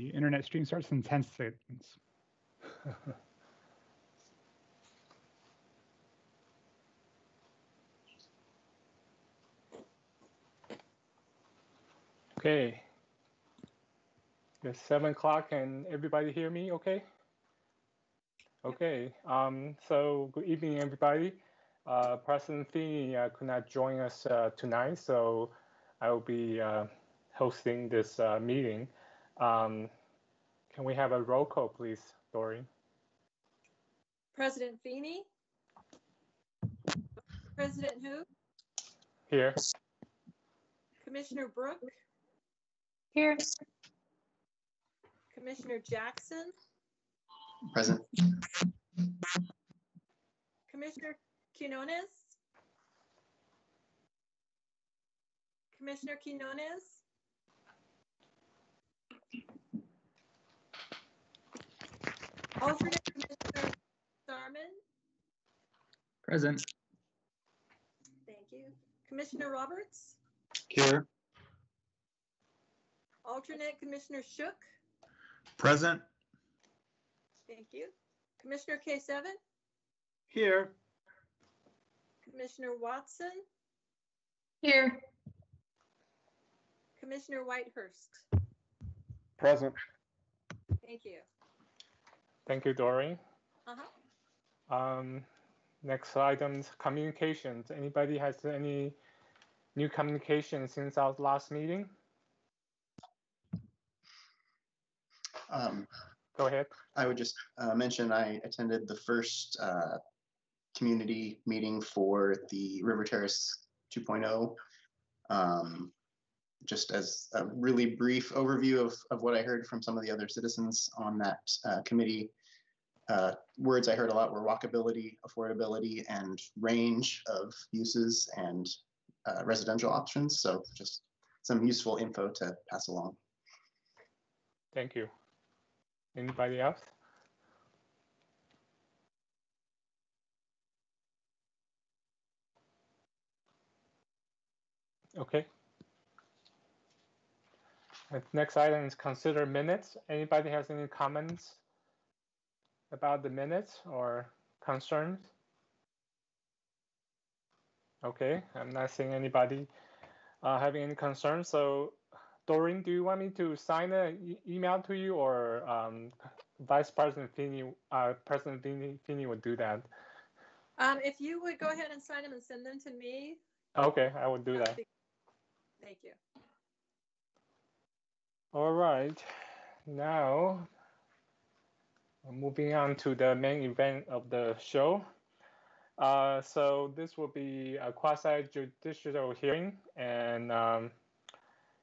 The internet stream starts in 10 seconds. Okay. It's 7 o'clock. Can everybody hear me okay? Okay. So good evening, everybody. President Feeney could not join us tonight, so I will be hosting this meeting. Can we have a roll call, please, Doreen? President Feeney? President who? Here. Commissioner Brooke? Here. Commissioner Jackson? Present. Commissioner Quinones? Commissioner Quinones? Alternate Commissioner Sarman? Present. Thank you. Commissioner Roberts? Here. Alternate Commissioner Shook? Present. Thank you. Commissioner K7? Here. Commissioner Watson? Here. Commissioner Whitehurst? Present. Thank you. Thank you, Doreen. Uh-huh. Next item, communications. Anybody has any new communication since our last meeting? Go ahead. I would just mention I attended the first community meeting for the River Terrace 2.0. Just as a really brief overview of what I heard from some of the other citizens on that committee. Words I heard a lot were walkability, affordability, and range of uses and residential options. So just some useful info to pass along. Thank you. Anybody else? Okay. Next item is consider minutes. Anybody has any comments about the minutes or concerns? Okay, I'm not seeing anybody having any concerns. So Doreen, do you want me to sign an email to you, or Vice President Feeney, President Feeney would do that? If you would go ahead and sign them and send them to me. Okay, I will do that. Thank you. All right, now moving on to the main event of the show. So this will be a quasi-judicial hearing, and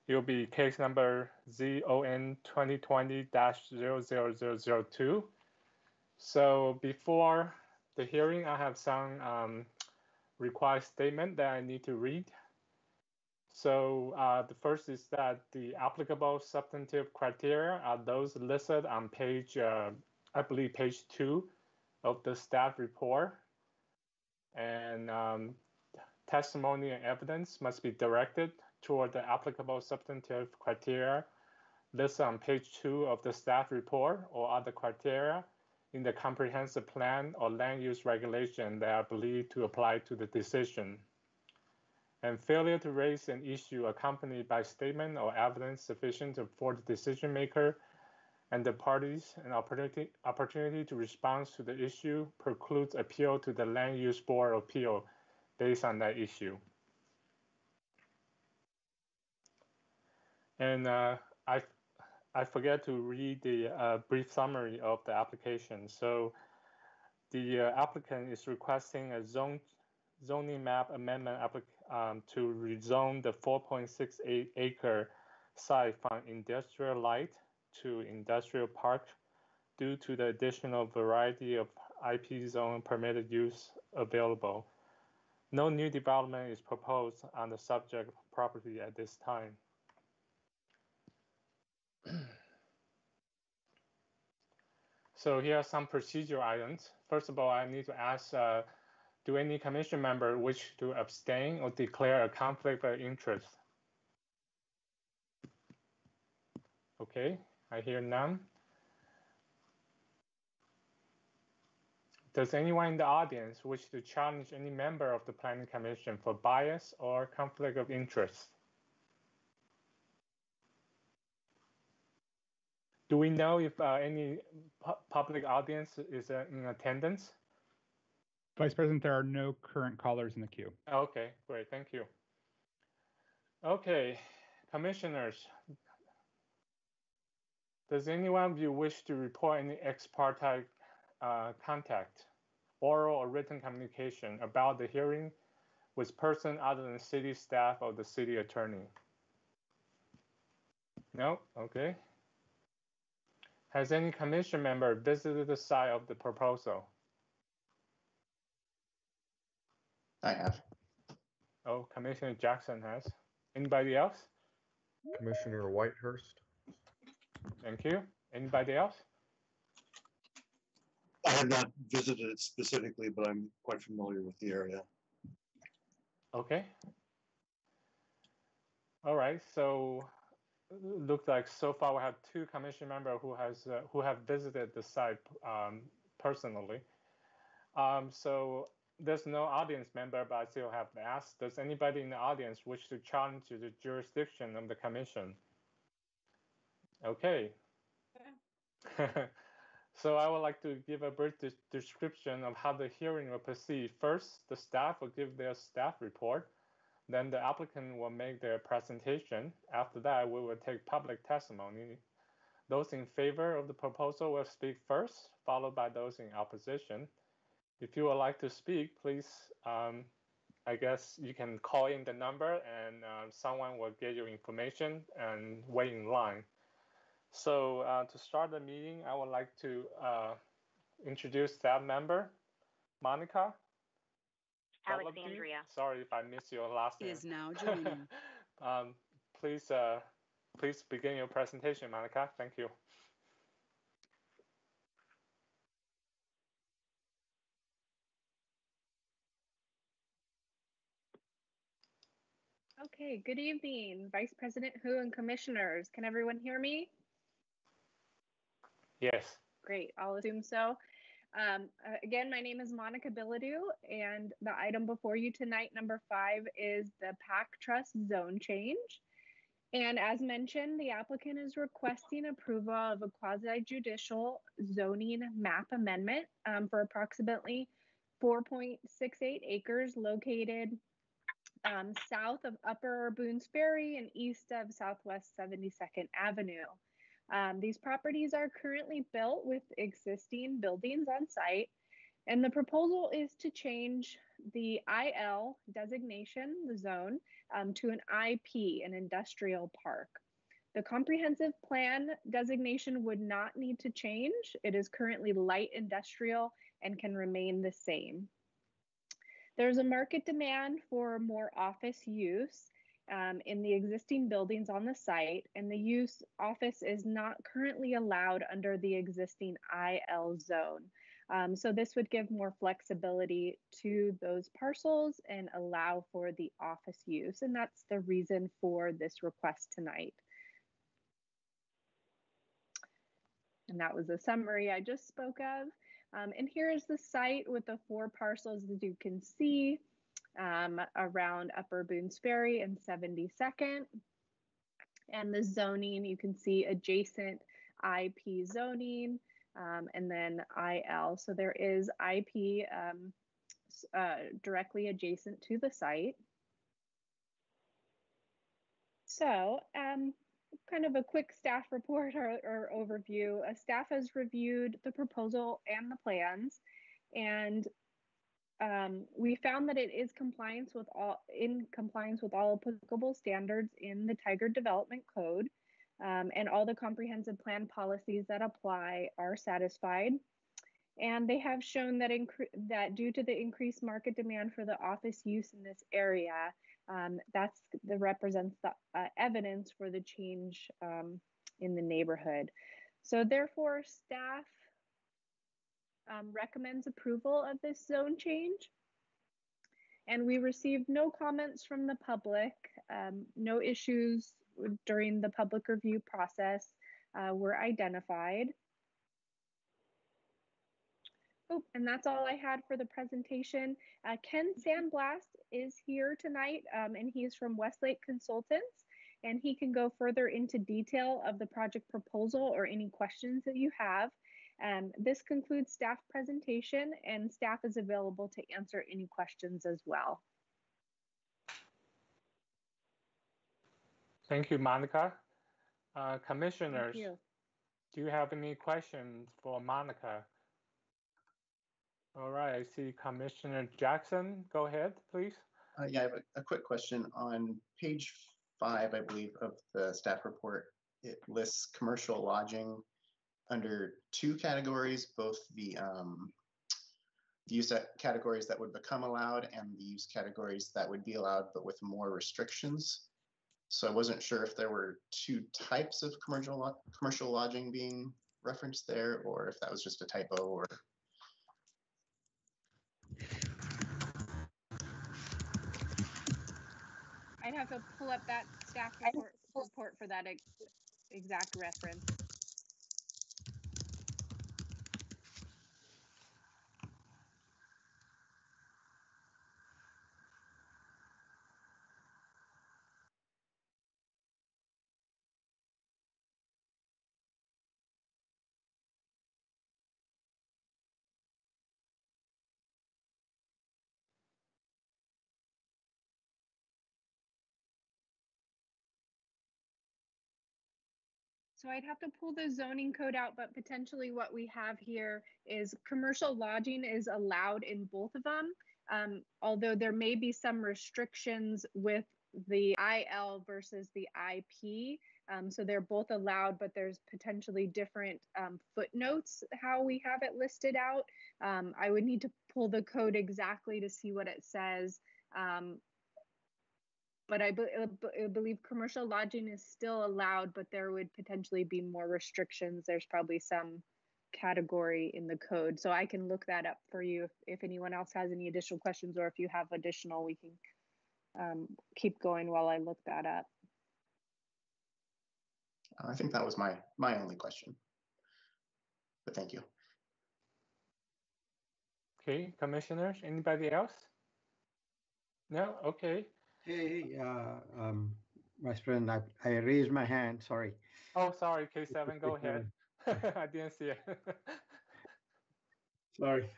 it will be case number ZON 2020-00002. So before the hearing, I have some required statement that I need to read. So the first is that the applicable substantive criteria are those listed on page, I believe page 2 of the staff report. And testimony and evidence must be directed toward the applicable substantive criteria listed on page 2 of the staff report or other criteria in the comprehensive plan or land use regulation that are believed to apply to the decision. And failure to raise an issue accompanied by statement or evidence sufficient for the decision maker and the parties an opportunity to respond to the issue precludes appeal to the Land Use Board of Appeal based on that issue. And I forget to read the brief summary of the application. So the applicant is requesting a zoning map amendment to rezone the 4.68 acre site from industrial light to industrial park due to the additional variety of IP zone permitted use available. No new development is proposed on the subject property at this time. So here are some procedural items. First of all, I need to ask, do any commission member wish to abstain or declare a conflict of interest? Okay, I hear none. Does anyone in the audience wish to challenge any member of the Planning Commission for bias or conflict of interest? Do we know if any public audience is in attendance? Vice President, there are no current callers in the queue. Okay, great, thank you. Okay, commissioners, does anyone of you wish to report any ex parte contact, oral or written communication about the hearing with person other than city staff or the city attorney? No, okay. Has any commission member visited the site of the proposal? I have. Oh, Commissioner Jackson has. Anybody else? Commissioner Whitehurst. Thank you. Anybody else? I have not visited it specifically, but I'm quite familiar with the area. Okay. All right. So looks like so far we have 2 commission members who have visited the site personally. So there's no audience member, but I still have to ask: does anybody in the audience wish to challenge the jurisdiction of the commission? Okay. So I would like to give a brief description of how the hearing will proceed. First, the staff will give their staff report. Then the applicant will make their presentation. After that, we will take public testimony. Those in favor of the proposal will speak first, followed by those in opposition. If you would like to speak, please, I guess you can call in the number and someone will get your information and wait in line. So to start the meeting, I would like to introduce staff member, Monica. Alexandria. Sorry if I missed your last name. Is now joining. Please begin your presentation, Monica. Thank you. Okay, good evening, Vice President Hu and Commissioners. Can everyone hear me? Yes. Great, I'll assume so. Again, my name is Monica Bilodeau, and the item before you tonight, number 5, is the PAC Trust zone change. And as mentioned, the applicant is requesting approval of a quasi-judicial zoning map amendment for approximately 4.68 acres located south of Upper Boones Ferry and east of Southwest 72nd Avenue. These properties are currently built with existing buildings on site, and the proposal is to change the IL designation, the zone, to an IP, an industrial park. The comprehensive plan designation would not need to change. It is currently light industrial and can remain the same. There's a market demand for more office use in the existing buildings on the site, and the use office is not currently allowed under the existing IL zone. So this would give more flexibility to those parcels and allow for the office use, and that's the reason for this request tonight. And that was a summary I just spoke of. And here is the site with the 4 parcels that you can see around Upper Boones Ferry and 72nd. And the zoning, you can see adjacent IP zoning and then IL. So there is IP directly adjacent to the site. So kind of a quick staff report or overview. Staff has reviewed the proposal and the plans, and we found that it is in compliance with all applicable standards in the Tiger Development Code, and all the comprehensive plan policies that apply are satisfied. And they have shown that that due to the increased market demand for the office use in this area, that represents the evidence for the change in the neighborhood. So therefore, staff recommends approval of this zone change. And we received no comments from the public, no issues during the public review process. were identified. Oh, and that's all I had for the presentation. Ken Sandblast is here tonight, and he's from Westlake Consultants, and he can go further into detail of the project proposal or any questions that you have. This concludes staff presentation, and staff is available to answer any questions as well. Thank you, Monica. Commissioners, Thank you. do you have any questions for Monica? All right, I see Commissioner Jackson. Go ahead, please. Yeah, I have a quick question. On page 5, I believe, of the staff report, it lists commercial lodging under 2 categories, both the use categories that would become allowed and the use categories that would be allowed, but with more restrictions. So I wasn't sure if there were 2 types of commercial lodging being referenced there, or if that was just a typo, or. I'd have to pull up that staff report for that exact reference. So I'd have to pull the zoning code out, but potentially what we have here is commercial lodging is allowed in both of them. Although there may be some restrictions with the IL versus the IP. So they're both allowed, but there's potentially different footnotes how we have it listed out. I would need to pull the code exactly to see what it says. But I believe commercial lodging is still allowed, but there would potentially be more restrictions. There's probably some category in the code. So I can look that up for you if anyone else has any additional questions, or if you have additional, we can keep going while I look that up. I think that was my only question, but thank you. Okay, commissioners, anybody else? No, okay. Hey, Vice President, I raised my hand, sorry. Oh, sorry, K7, go ahead. I didn't see it. Sorry.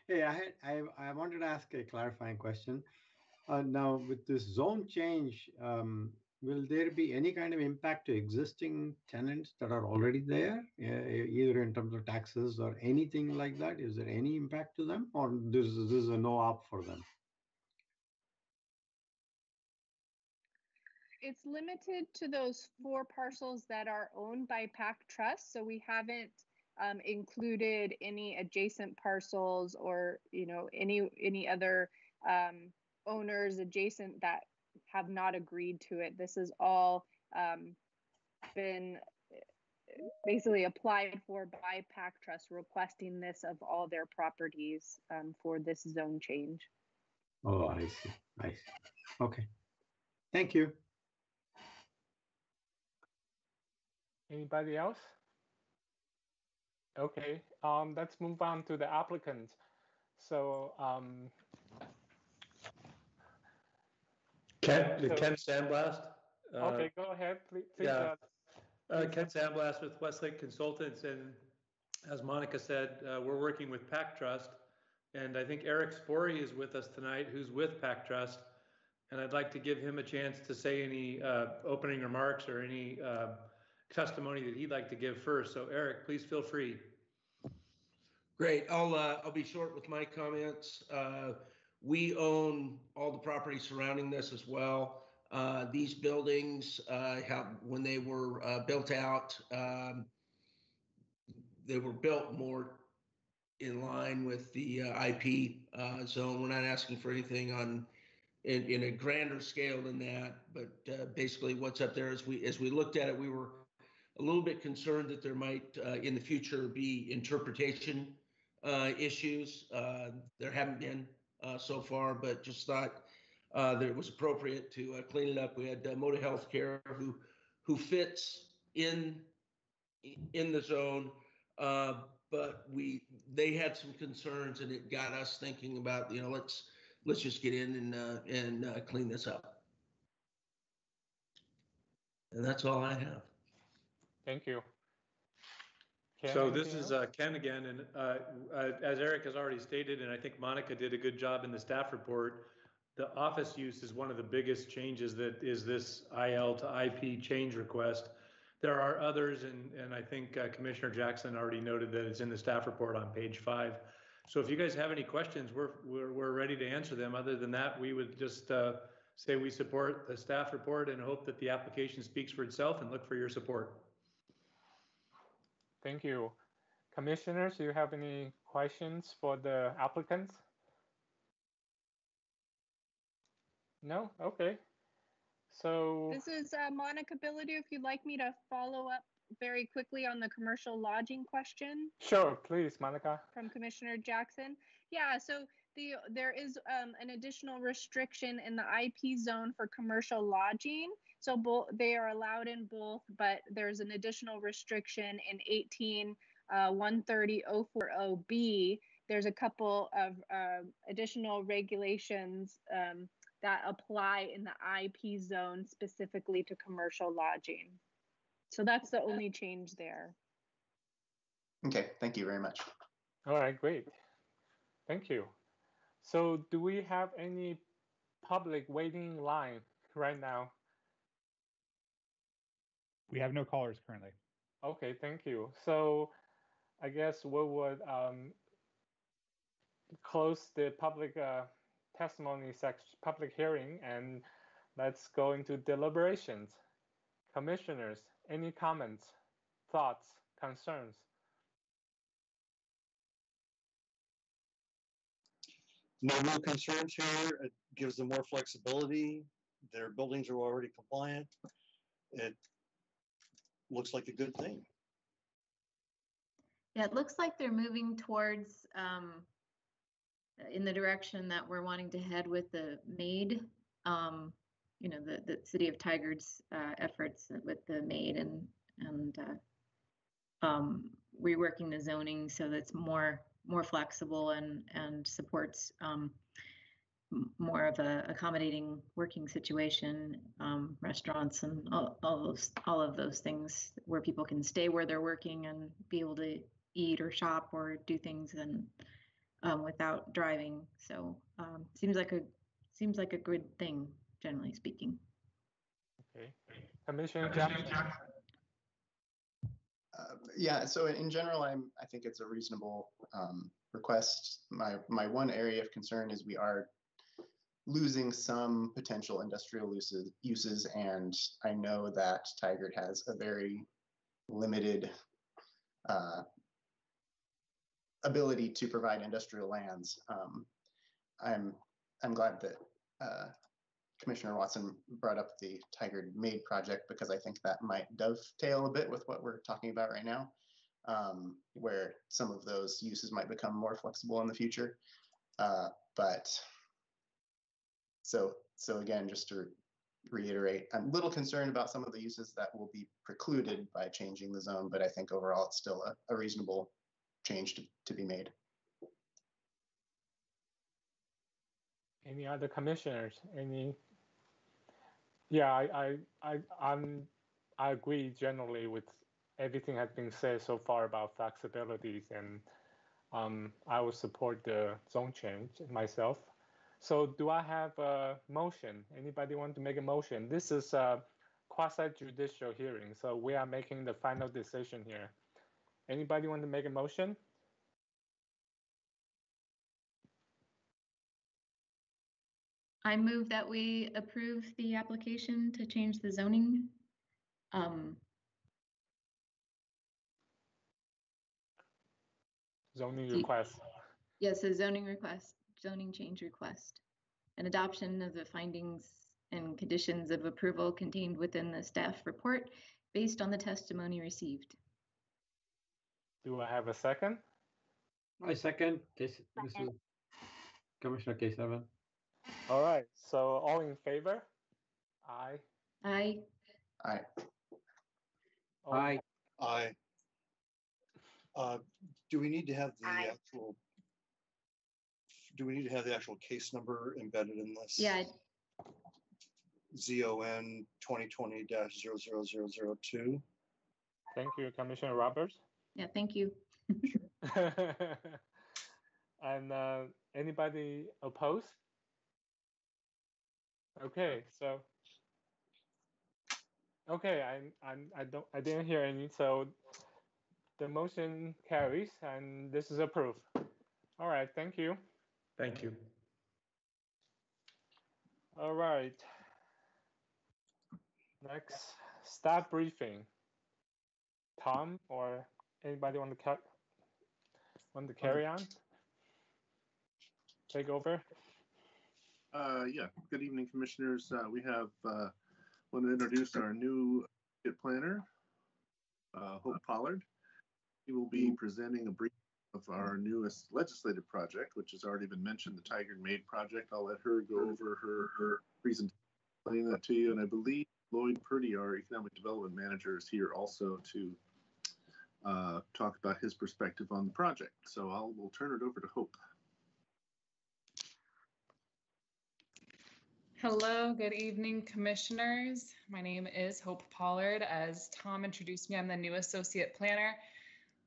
Hey, I wanted to ask a clarifying question. Now, with this zone change, will there be any kind of impact to existing tenants that are already there, either in terms of taxes or anything like that? Is there any impact to them, or this is a no-op for them? It's limited to those 4 parcels that are owned by PAC Trust. So we haven't included any adjacent parcels or, you know, any other owners adjacent that have not agreed to it. This has all been basically applied for by PAC Trust, requesting this of all their properties for this zone change. Oh, I see. I see. Okay. Thank you. Anybody else? Okay, let's move on to the applicant. So, Ken Sandblast. Okay, go ahead, please. Yeah. Ken Sandblast with Westlake Consultants, and as Monica said, we're working with PAC Trust, and I think Eric Spory is with us tonight, who's with PAC Trust, and I'd like to give him a chance to say any opening remarks or any testimony that he'd like to give first. So Eric, please feel free. Great. I'll be short with my comments. We own all the property surrounding this as well. These buildings, when they were built out, they were built more in line with the IP zone. We're not asking for anything in a grander scale than that, but basically what's up there, as we looked at it, we were a little bit concerned that there might in the future be interpretation issues. There haven't been so far, but just thought that it was appropriate to clean it up. We had Moda Healthcare who fits in in the zone, but they had some concerns, and it got us thinking about, let's just get in and clean this up. And that's all I have. Thank you. Ken, So this anything is else? Ken again, and as Eric has already stated, and I think Monica did a good job in the staff report, the office use is one of the biggest changes that is this IL to IP change request. There are others, and I think Commissioner Jackson already noted that it's in the staff report on page 5. So if you guys have any questions, we're ready to answer them. Other than that, we would just say we support the staff report and hope that the application speaks for itself, and look for your support. Thank you. Commissioners, do you have any questions for the applicants? No? Okay. So This is Monica Bilodeau. If you'd like me to follow up very quickly on the commercial lodging question sure, please, Monica. from Commissioner Jackson. Yeah, so there is an additional restriction in the IP zone for commercial lodging. So they are allowed in both, but there's an additional restriction in 18-130-040B. There's a couple of additional regulations that apply in the IP zone specifically to commercial lodging. So that's the only change there. Okay, thank you very much. All right, great. Thank you. So do we have any public waiting in line right now? We have no callers currently. Okay, thank you. So I guess we would close the public testimony section, public hearing, and let's go into deliberations. Commissioners, any comments, thoughts, concerns? No real concerns here. It gives them more flexibility. Their buildings are already compliant. It looks like a good thing. Yeah, it looks like they're moving towards in the direction that we're wanting to head with the MAID, the City of Tigard's efforts with the MAID and reworking the zoning so that's more flexible and supports more of a accommodating working situation, restaurants and all of those things where people can stay where they're working and be able to eat or shop or do things and without driving. So seems like a good thing, generally speaking. Okay, Commissioner Jackson. Yeah, so in general, I think it's a reasonable request. My one area of concern is we are losing some potential industrial uses, and I know that Tigard has a very limited ability to provide industrial lands. I'm glad that Commissioner Watson brought up the Tigard MAID project because I think that might dovetail a bit with what we're talking about right now, where some of those uses might become more flexible in the future. But so again, just to reiterate, I'm a little concerned about some of the uses that will be precluded by changing the zone, but I think overall it's still a reasonable change to be made. Any other commissioners? Yeah, I agree generally with everything has been said so far about flexibilities, and I would support the zone change myself. So do I have a motion? Anybody want to make a motion? This is a quasi-judicial hearing, so we are making the final decision here. Anybody want to make a motion? I move that we approve the application to change the zoning. Zoning request. Yes, a zoning change request, and adoption of the findings and conditions of approval contained within the staff report based on the testimony received. Do I have a second? I second. This is Commissioner K7. All right, so all in favor? Aye. Aye. Aye. All- Aye. Aye. Do we need to have the Aye. actual? Do we need to have the actual case number embedded in this? Yeah, ZON 2020-00002. Thank you, Commissioner Roberts. yeah, thank you. And anybody opposed? Okay, so okay, I didn't hear any, so the motion carries and this is approved. All right, thank you. Thank you. All right. Next, staff briefing. Tom or anybody want to carry on? Take over. Yeah, good evening, commissioners. We have want to introduce our new planner, Hope Pollard. He will be presenting a brief of our newest legislative project, which has already been mentioned, the Tiger Maid project. I'll let her go over her presentation, explain that to you. And I believe Lloyd Purdy, our economic development manager, is here also to talk about his perspective on the project. So we'll turn it over to Hope. Hello, good evening, commissioners. My name is Hope Pollard. As Tom introduced me, I'm the new associate planner.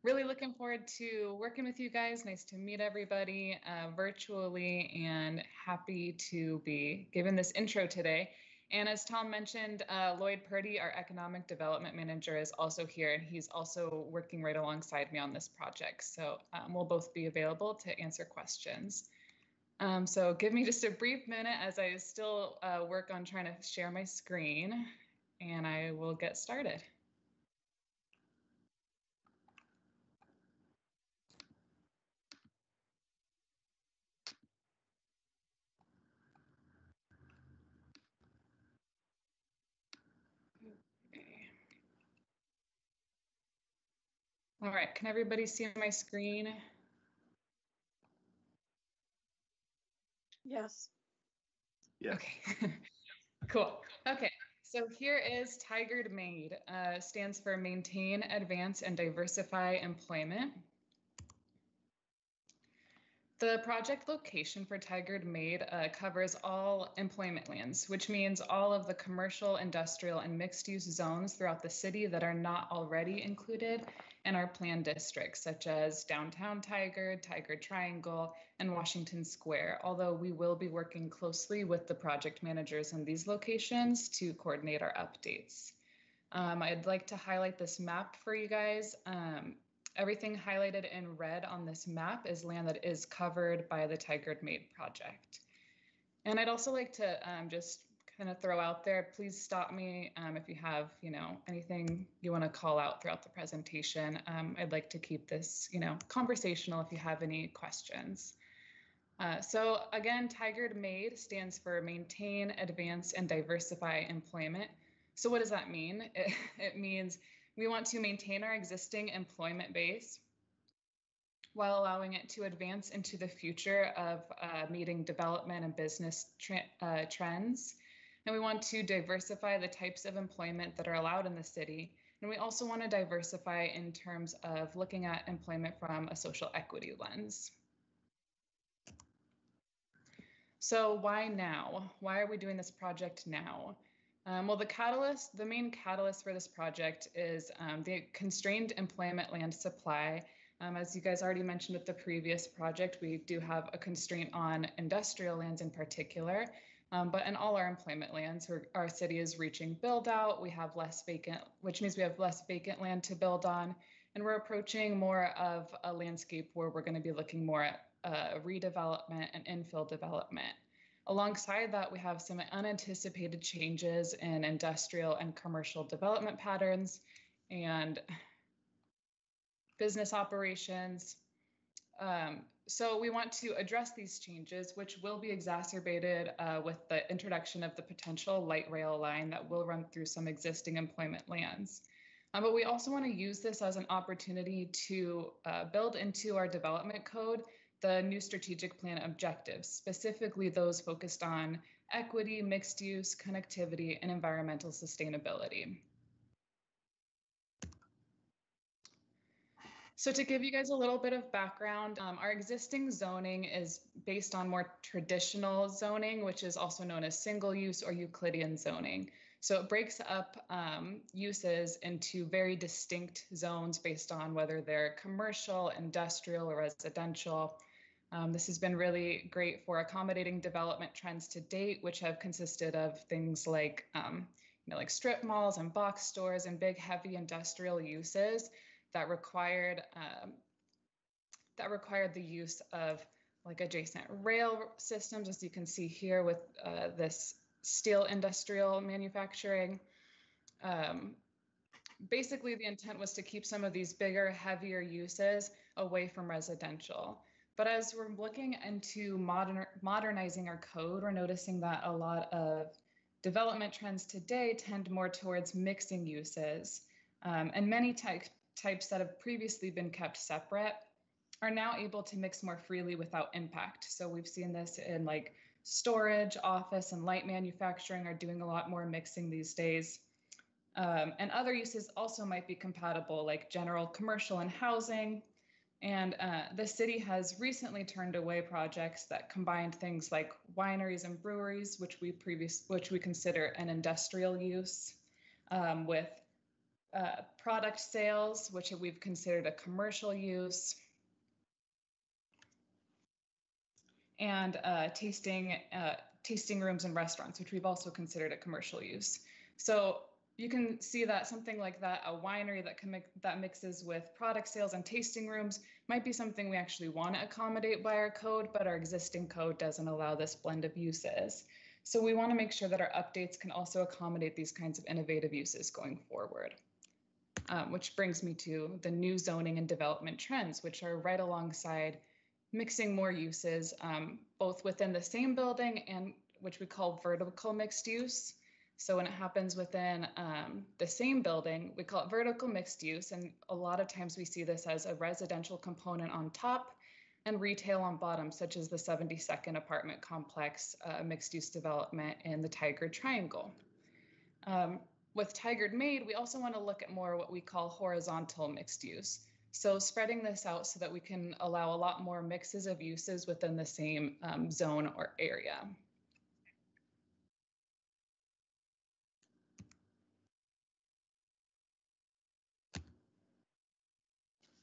Really looking forward to working with you guys. Nice to meet everybody virtually and happy to be given this intro today. And as Tom mentioned, Lloyd Purdy, our economic development manager, is also here, and he's also working right alongside me on this project. So we'll both be available to answer questions. So give me just a brief minute as I still work on trying to share my screen, and I will get started. All right, can everybody see my screen? Yes. Yes. Okay, cool. Okay, so here is Tigered Maid, stands for Maintain, Advance, and Diversify Employment. The project location for Tigered Maid covers all employment lands, which means all of the commercial, industrial, and mixed-use zones throughout the city that are not already included in our planned districts, such as downtown Tigard, Tigard Triangle, and Washington Square, although we will be working closely with the project managers in these locations to coordinate our updates. I'd like to highlight this map for you guys. Everything highlighted in red on this map is land that is covered by the Tigered Maid project. And I'd also like to just kind of throw out there, please stop me if you have, anything you want to call out throughout the presentation. I'd like to keep this, conversational if you have any questions. So again, Tigered Maid stands for Maintain, Advance, and Diversify Employment. So what does that mean? It means we want to maintain our existing employment base while allowing it to advance into the future of meeting development and business trends. And we want to diversify the types of employment that are allowed in the city. And we also want to diversify in terms of looking at employment from a social equity lens. So why now? Why are we doing this project now? Well, the main catalyst for this project is the constrained employment land supply. As you guys already mentioned with the previous project, we do have a constraint on industrial lands in particular, but in all our employment lands, our city is reaching build out. We have less vacant, which means we have less vacant land to build on, and we're approaching more of a landscape where we're going to be looking more at redevelopment and infill development. Alongside that, we have some unanticipated changes in industrial and commercial development patterns and business operations. So we want to address these changes, which will be exacerbated with the introduction of the potential light rail line that will run through some existing employment lands. But we also want to use this as an opportunity to build into our development code the new strategic plan objectives, specifically those focused on equity, mixed use, connectivity, and environmental sustainability. So to give you guys a little bit of background, our existing zoning is based on more traditional zoning, which is also known as single use or Euclidean zoning. So it breaks up uses into very distinct zones based on whether they're commercial, industrial, or residential. This has been really great for accommodating development trends to date, which have consisted of things like, like strip malls and box stores and big, heavy industrial uses that required the use of like adjacent rail systems, as you can see here with this steel industrial manufacturing. Basically, the intent was to keep some of these bigger, heavier uses away from residential. But as we're looking into modernizing our code, we're noticing that a lot of development trends today tend more towards mixing uses, and many types that have previously been kept separate are now able to mix more freely without impact. So we've seen this in like storage, office, and light manufacturing are doing a lot more mixing these days. And other uses also might be compatible, like general commercial and housing. And the city has recently turned away projects that combined things like wineries and breweries, which we consider an industrial use, with product sales, which we've considered a commercial use, and tasting rooms and restaurants, which we've also considered a commercial use. So you can see that something like that, a winery that mixes with product sales and tasting rooms, might be something we actually want to accommodate by our code, but our existing code doesn't allow this blend of uses. So we want to make sure that our updates can also accommodate these kinds of innovative uses going forward. Which brings me to the new zoning and development trends, which are right alongside mixing more uses, both within the same building and which we call vertical mixed use. So when it happens within the same building, we call it vertical mixed use. And a lot of times we see this as a residential component on top and retail on bottom, such as the 72nd apartment complex mixed use development in the Tiger Triangle. With Tiger Made, we also want to look at more what we call horizontal mixed use. So spreading this out so that we can allow a lot more mixes of uses within the same zone or area.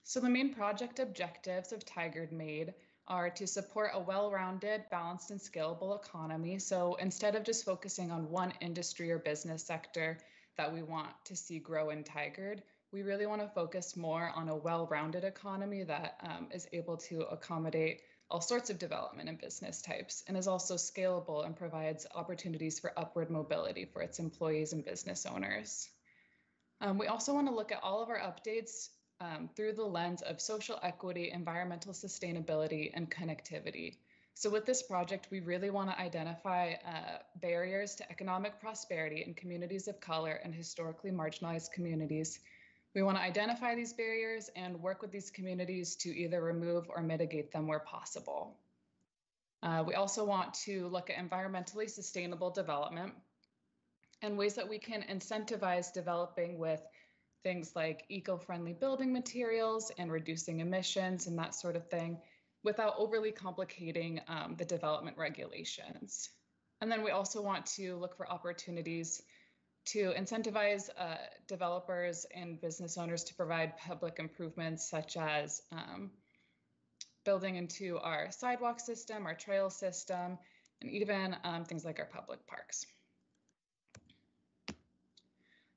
So the main project objectives of Tiger Made are to support a well-rounded, balanced, and scalable economy. So instead of just focusing on one industry or business sector that we want to see grow in Tigard, we really want to focus more on a well-rounded economy that is able to accommodate all sorts of development and business types, and is also scalable and provides opportunities for upward mobility for its employees and business owners. We also want to look at all of our updates through the lens of social equity, environmental sustainability, and connectivity. So with this project, we really want to identify barriers to economic prosperity in communities of color and historically marginalized communities. We want to identify these barriers and work with these communities to either remove or mitigate them where possible. We also want to look at environmentally sustainable development and ways that we can incentivize developing with things like eco-friendly building materials and reducing emissions and that sort of thing without overly complicating the development regulations. And then we also want to look for opportunities to incentivize developers and business owners to provide public improvements such as building into our sidewalk system, our trail system, and even things like our public parks.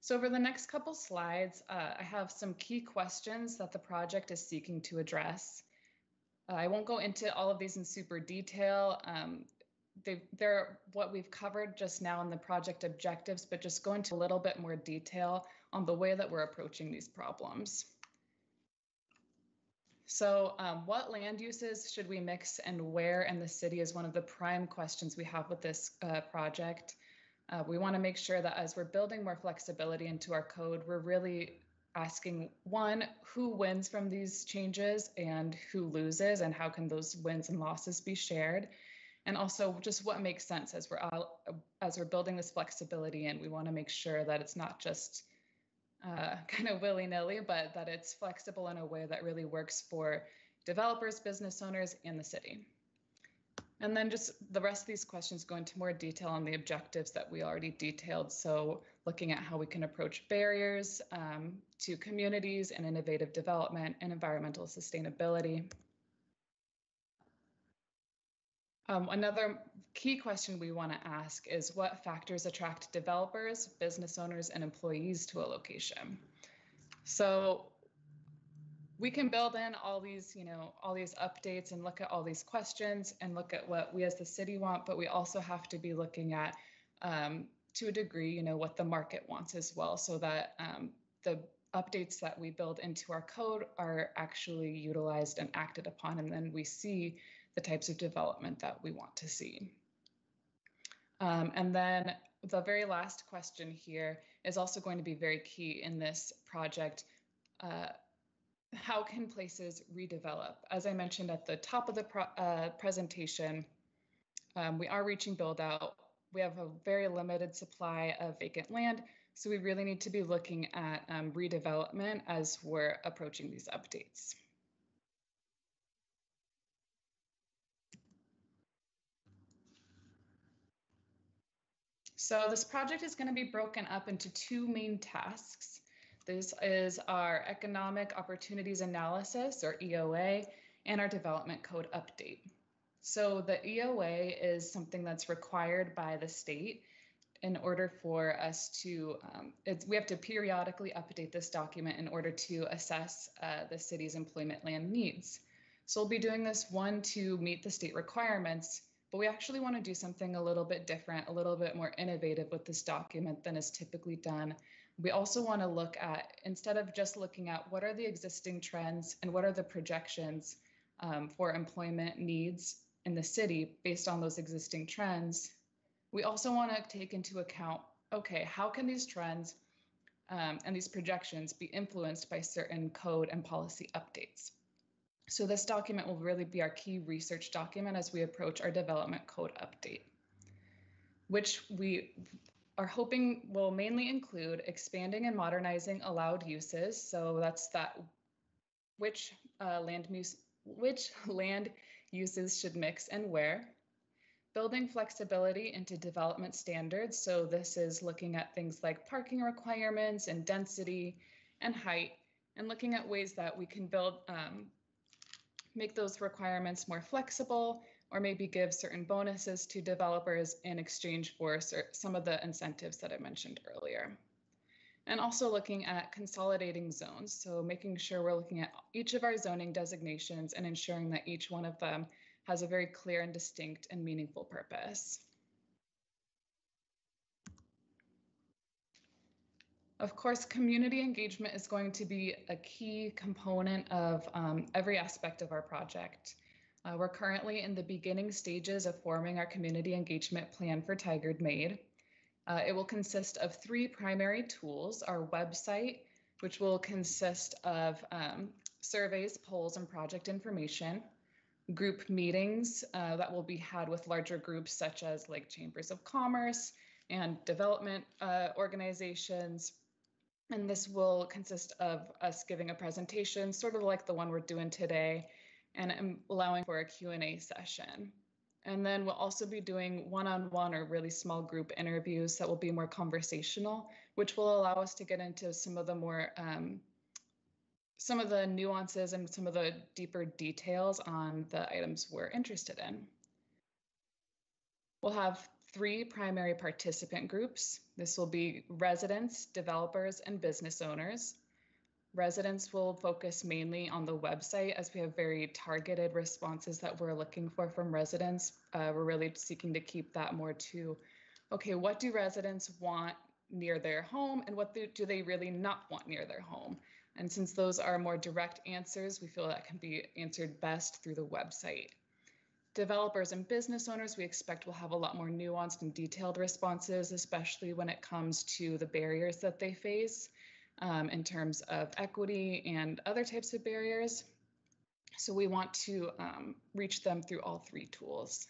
So over the next couple slides, I have some key questions that the project is seeking to address. I won't go into all of these in super detail. They're what we've covered just now in the project objectives, but just go into a little bit more detail on the way that we're approaching these problems. So what land uses should we mix and where in the city is one of the prime questions we have with this project. We want to make sure that as we're building more flexibility into our code, we're really asking, one, who wins from these changes and who loses, and how can those wins and losses be shared? And also just what makes sense as we're building this flexibility in. We want to make sure that it's not just kind of willy-nilly, but that it's flexible in a way that really works for developers, business owners, and the city. And then just the rest of these questions go into more detail on the objectives that we already detailed. So looking at how we can approach barriers to communities and innovative development and environmental sustainability. Another key question we want to ask is what factors attract developers, business owners, and employees to a location? So we can build in all these, all these updates and look at all these questions and look at what we as the city want, but we also have to be looking at, to a degree, what the market wants as well, so that the updates that we build into our code are actually utilized and acted upon, and then we see the types of development that we want to see. And then the very last question here is also going to be very key in this project. How can places redevelop? As I mentioned at the top of the presentation, we are reaching build out. We have a very limited supply of vacant land, so we really need to be looking at redevelopment as we're approaching these updates. So this project is going to be broken up into two main tasks. This is our Economic Opportunities Analysis, or EOA, and our Development Code Update. So the EOA is something that's required by the state in order for us to, we have to periodically update this document in order to assess the city's employment land needs. So we'll be doing this, one, to meet the state requirements, but we actually want to do something a little bit different, a little bit more innovative with this document than is typically done. We also want to look at, instead of just looking at what are the existing trends and what are the projections for employment needs in the city based on those existing trends, we also want to take into account, okay, how can these trends and these projections be influenced by certain code and policy updates? So this document will really be our key research document as we approach our development code update, which we are hoping will mainly include expanding and modernizing allowed uses. So that's that which land uses should mix and where. Building flexibility into development standards. So this is looking at things like parking requirements and density and height, and looking at ways that we can build, make those requirements more flexible, or maybe give certain bonuses to developers in exchange for some of the incentives that I mentioned earlier. And also looking at consolidating zones. So making sure we're looking at each of our zoning designations and ensuring that each one of them has a very clear and distinct and meaningful purpose. Of course, community engagement is going to be a key component of every aspect of our project. We're currently in the beginning stages of forming our community engagement plan for Tigard Made. It will consist of 3 primary tools: our website, which will consist of surveys, polls, and project information; group meetings that will be had with larger groups such as like chambers of commerce and development organizations. And this will consist of us giving a presentation, sort of like the one we're doing today, and allowing for a Q&A session. And then we'll also be doing one-on-one or really small group interviews that will be more conversational, which will allow us to get into some of the more, some of the nuances and some of the deeper details on the items we're interested in. We'll have 3 primary participant groups. This will be residents, developers, and business owners. Residents will focus mainly on the website, as we have very targeted responses that we're looking for from residents. We're really seeking to keep that more to, okay, what do residents want near their home, and what do they really not want near their home? And since those are more direct answers, we feel that can be answered best through the website. Developers and business owners, we expect will have a lot more nuanced and detailed responses, especially when it comes to the barriers that they face in terms of equity and other types of barriers. So we want to reach them through all 3 tools.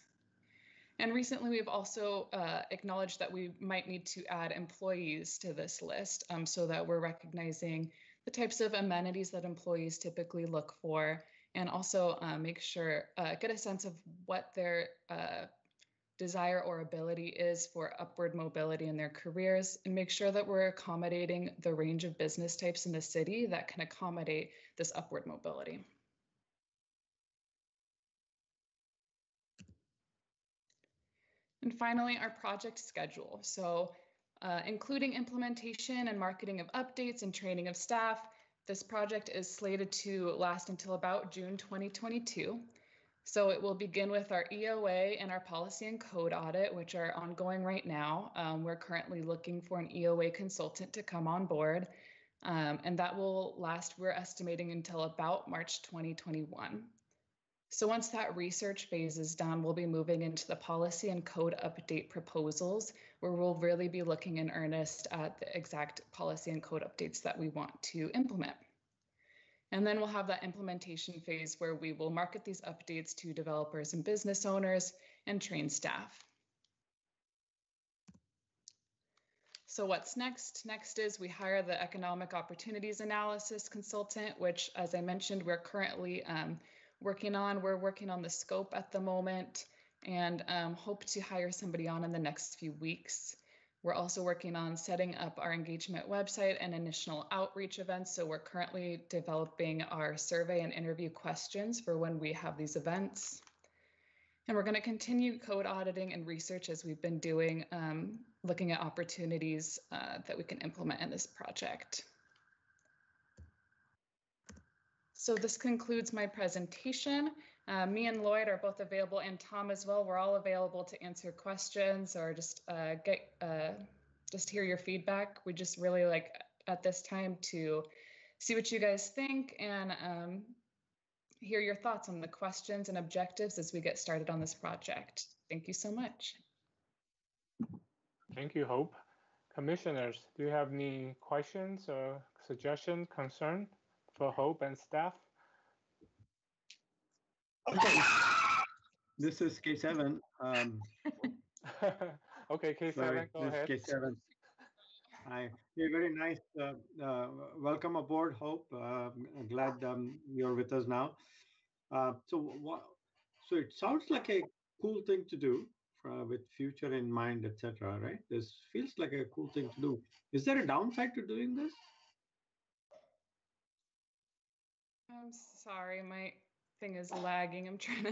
And recently, we've also acknowledged that we might need to add employees to this list so that we're recognizing the types of amenities that employees typically look for, and also get a sense of what their desire or ability is for upward mobility in their careers, and make sure that we're accommodating the range of business types in the city that can accommodate this upward mobility. And finally, our project schedule. So including implementation and marketing of updates and training of staff, this project is slated to last until about June 2022. So it will begin with our EOA and our policy and code audit, which are ongoing right now. We're currently looking for an EOA consultant to come on board, and that will last, we're estimating, until about March 2021. So once that research phase is done, we'll be moving into the policy and code update proposals, where we'll really be looking in earnest at the exact policy and code updates that we want to implement. And then we'll have that implementation phase where we will market these updates to developers and business owners and train staff. So what's next? Next is we hire the economic opportunities analysis consultant, which, as I mentioned, we're currently working on. We're working on the scope at the moment and hope to hire somebody on in the next few weeks. We're also working on setting up our engagement website and initial outreach events. So we're currently developing our survey and interview questions for when we have these events. And we're going to continue code auditing and research as we've been doing, looking at opportunities that we can implement in this project. So this concludes my presentation. Me and Lloyd are both available, and Tom as well. We're all available to answer questions or just just hear your feedback. We just really like at this time to see what you guys think and hear your thoughts on the questions and objectives as we get started on this project. Thank you so much. Thank you, Hope. Commissioners, do you have any questions or suggestions, concern for Hope and staff? Okay. This is K7. Okay, K7, Sorry, go ahead. This is K7. Hi. Yeah, very nice. Welcome aboard, Hope. I'm glad you're with us now. So it sounds like a cool thing to do with future in mind, etc. Right? This feels like a cool thing to do. Is there a downside to doing this? I'm sorry, my thing is lagging. I'm trying to.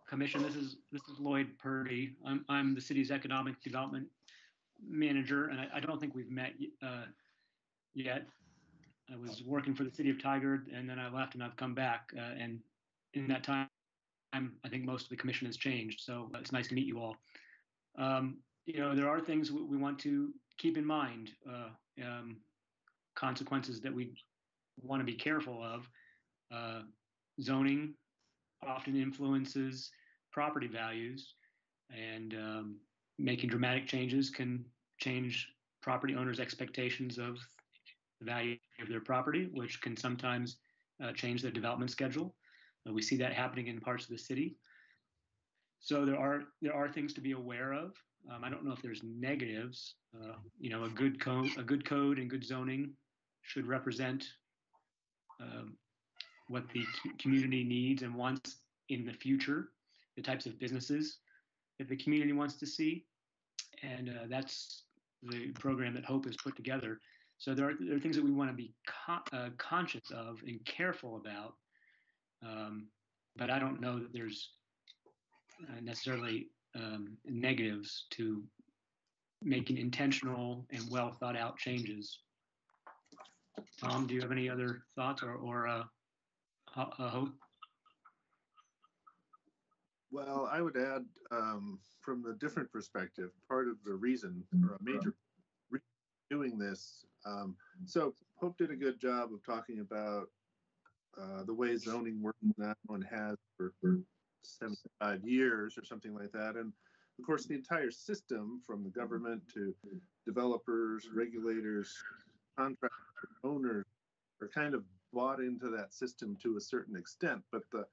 Commission, this is Lloyd Purdy. I'm the city's economic development manager, and I don't think we've met yet. I was working for the city of Tigard, and then I left, and I've come back. And in that time, I think most of the commission has changed. So it's nice to meet you all. You know, there are things we want to keep in mind, consequences that we want to be careful of. Zoning often influences property values, and making dramatic changes can change property owners' expectations of the value of their property, which can sometimes change their development schedule. We see that happening in parts of the city. So there are things to be aware of. I don't know if there's negatives. You know, a good code and good zoning should represent what the community needs and wants in the future, the types of businesses that the community wants to see. And that's the program that Hope has put together. So there are things that we want to be conscious of and careful about. But I don't know that there's necessarily negatives to making intentional and well thought out changes. Tom, do you have any other thoughts or Hope? Well, I would add from the different perspective, part of the reason or a major reason doing this. So Hope did a good job of talking about the way zoning works now and has for 75 years or something like that. And of course, the entire system from the government to developers, regulators, contractors, owners are kind of bought into that system to a certain extent, but the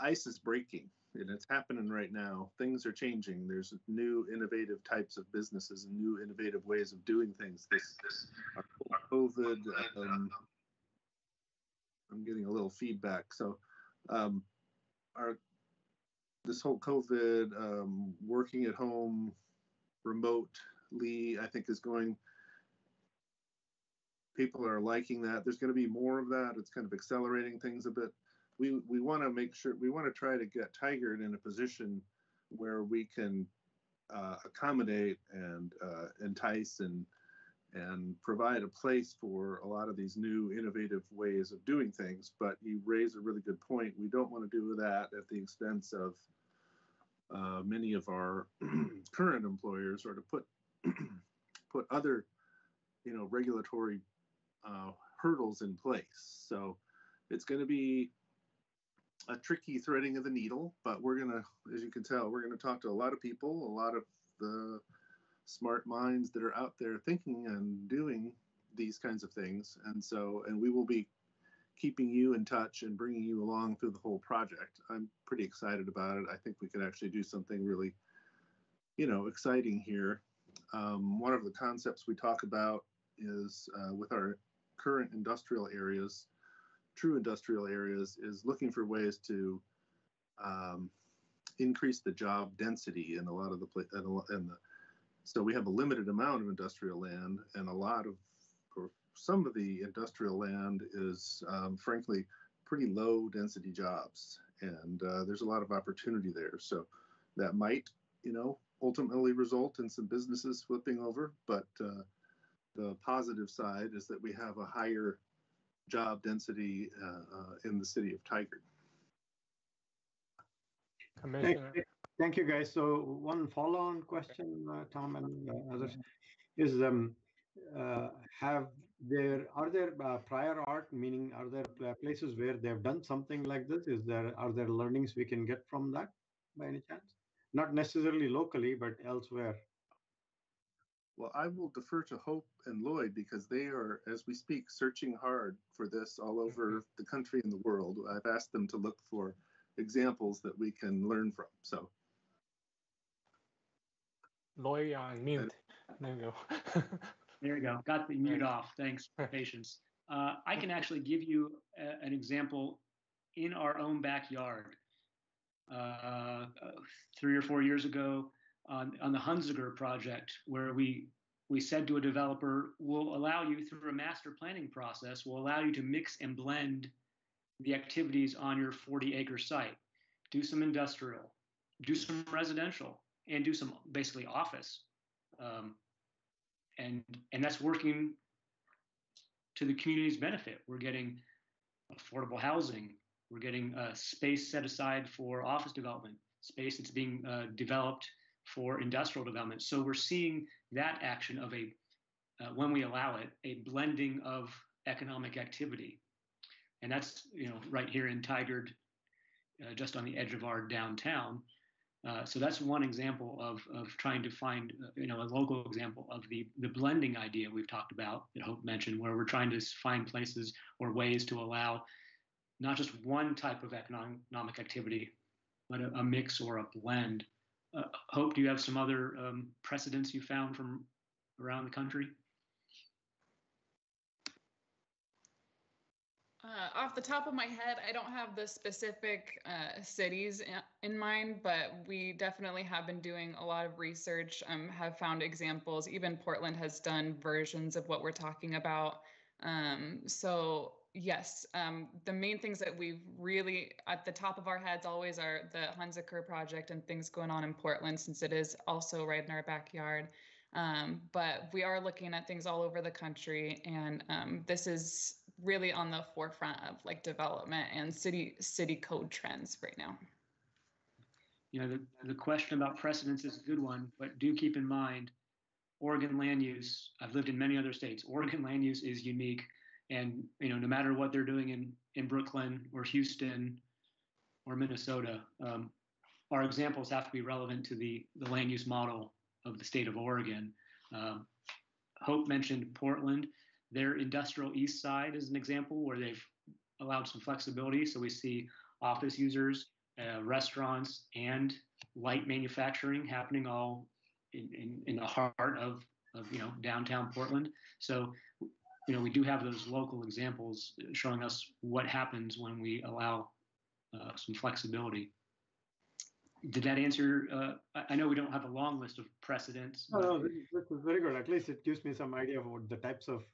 ice is breaking, and it's happening right now. Things are changing. There's new innovative types of businesses and new innovative ways of doing things. This COVID, I'm getting a little feedback. So this whole COVID working at home remotely, I think is going, people are liking that. There's going to be more of that. It's kind of accelerating things a bit. We want to make sure, we want to try to get Tigard in a position where we can accommodate and entice and provide a place for a lot of these new innovative ways of doing things. But you raise a really good point. We don't want to do that at the expense of many of our current employers, or to put other, regulatory hurdles in place. So it's going to be a tricky threading of the needle, but we're going to, as you can tell, we're going to talk to a lot of people, a lot of the smart minds that are out there thinking and doing these kinds of things. And we will be keeping you in touch and bringing you along through the whole project. I'm pretty excited about it. I think we could actually do something really, exciting here. One of the concepts we talk about is with our current industrial areas, true industrial areas, is looking for ways to increase the job density in a lot of the so we have a limited amount of industrial land, and some of the industrial land is frankly pretty low density jobs, and there's a lot of opportunity there. So that might, ultimately result in some businesses flipping over, but the positive side is that we have a higher job density in the city of Tigard. Commissioner. Thank you, guys. So one follow-on question, Tom and others, is are there prior art, meaning are there places where they've done something like this? Are there learnings we can get from that by any chance? Not necessarily locally, but elsewhere. Well, I will defer to Hope and Lloyd, because they are, as we speak, searching hard for this all over the country and the world. I've asked them to look for examples that we can learn from. So, Lloyd, you're on mute. There you go. There you go. Got the mute off. Thanks for patience. I can actually give you an example in our own backyard. 3 or 4 years ago, on the Hunziker project, where we said to a developer, we'll allow you, through a master planning process, we'll allow you to mix and blend the activities on your 40-acre site. Do some industrial, do some residential, and do some basically office. And that's working to the community's benefit. We're getting affordable housing. We're getting space set aside for office development, space that's being developed for industrial development. So we're seeing that action of when we allow it, a blending of economic activity. And that's, right here in Tigard, just on the edge of our downtown. So that's one example of trying to find, a local example of the blending idea we've talked about, that Hope mentioned, where we're trying to find places or ways to allow not just one type of economic activity, but a mix or a blend. Hope, do you have some other precedents you found from around the country? Off the top of my head, I don't have the specific cities in mind, but we definitely have been doing a lot of research, have found examples. Even Portland has done versions of what we're talking about. So yes, the main things that we've really at the top of our heads always are the Hunziker project and things going on in Portland, since it is also right in our backyard. But we are looking at things all over the country, and this is really on the forefront of like development and city code trends right now. The question about precedence is a good one, but do keep in mind, Oregon land use, I've lived in many other states, Oregon land use is unique. And, no matter what they're doing in Brooklyn or Houston or Minnesota, our examples have to be relevant to the land use model of the state of Oregon. Hope mentioned Portland. Their industrial east side is an example where they've allowed some flexibility. So we see office users, restaurants, and light manufacturing happening all in the heart of downtown Portland. So we do have those local examples showing us what happens when we allow some flexibility. Did that answer? I know we don't have a long list of precedents. No, this is very good. At least it gives me some idea about the types of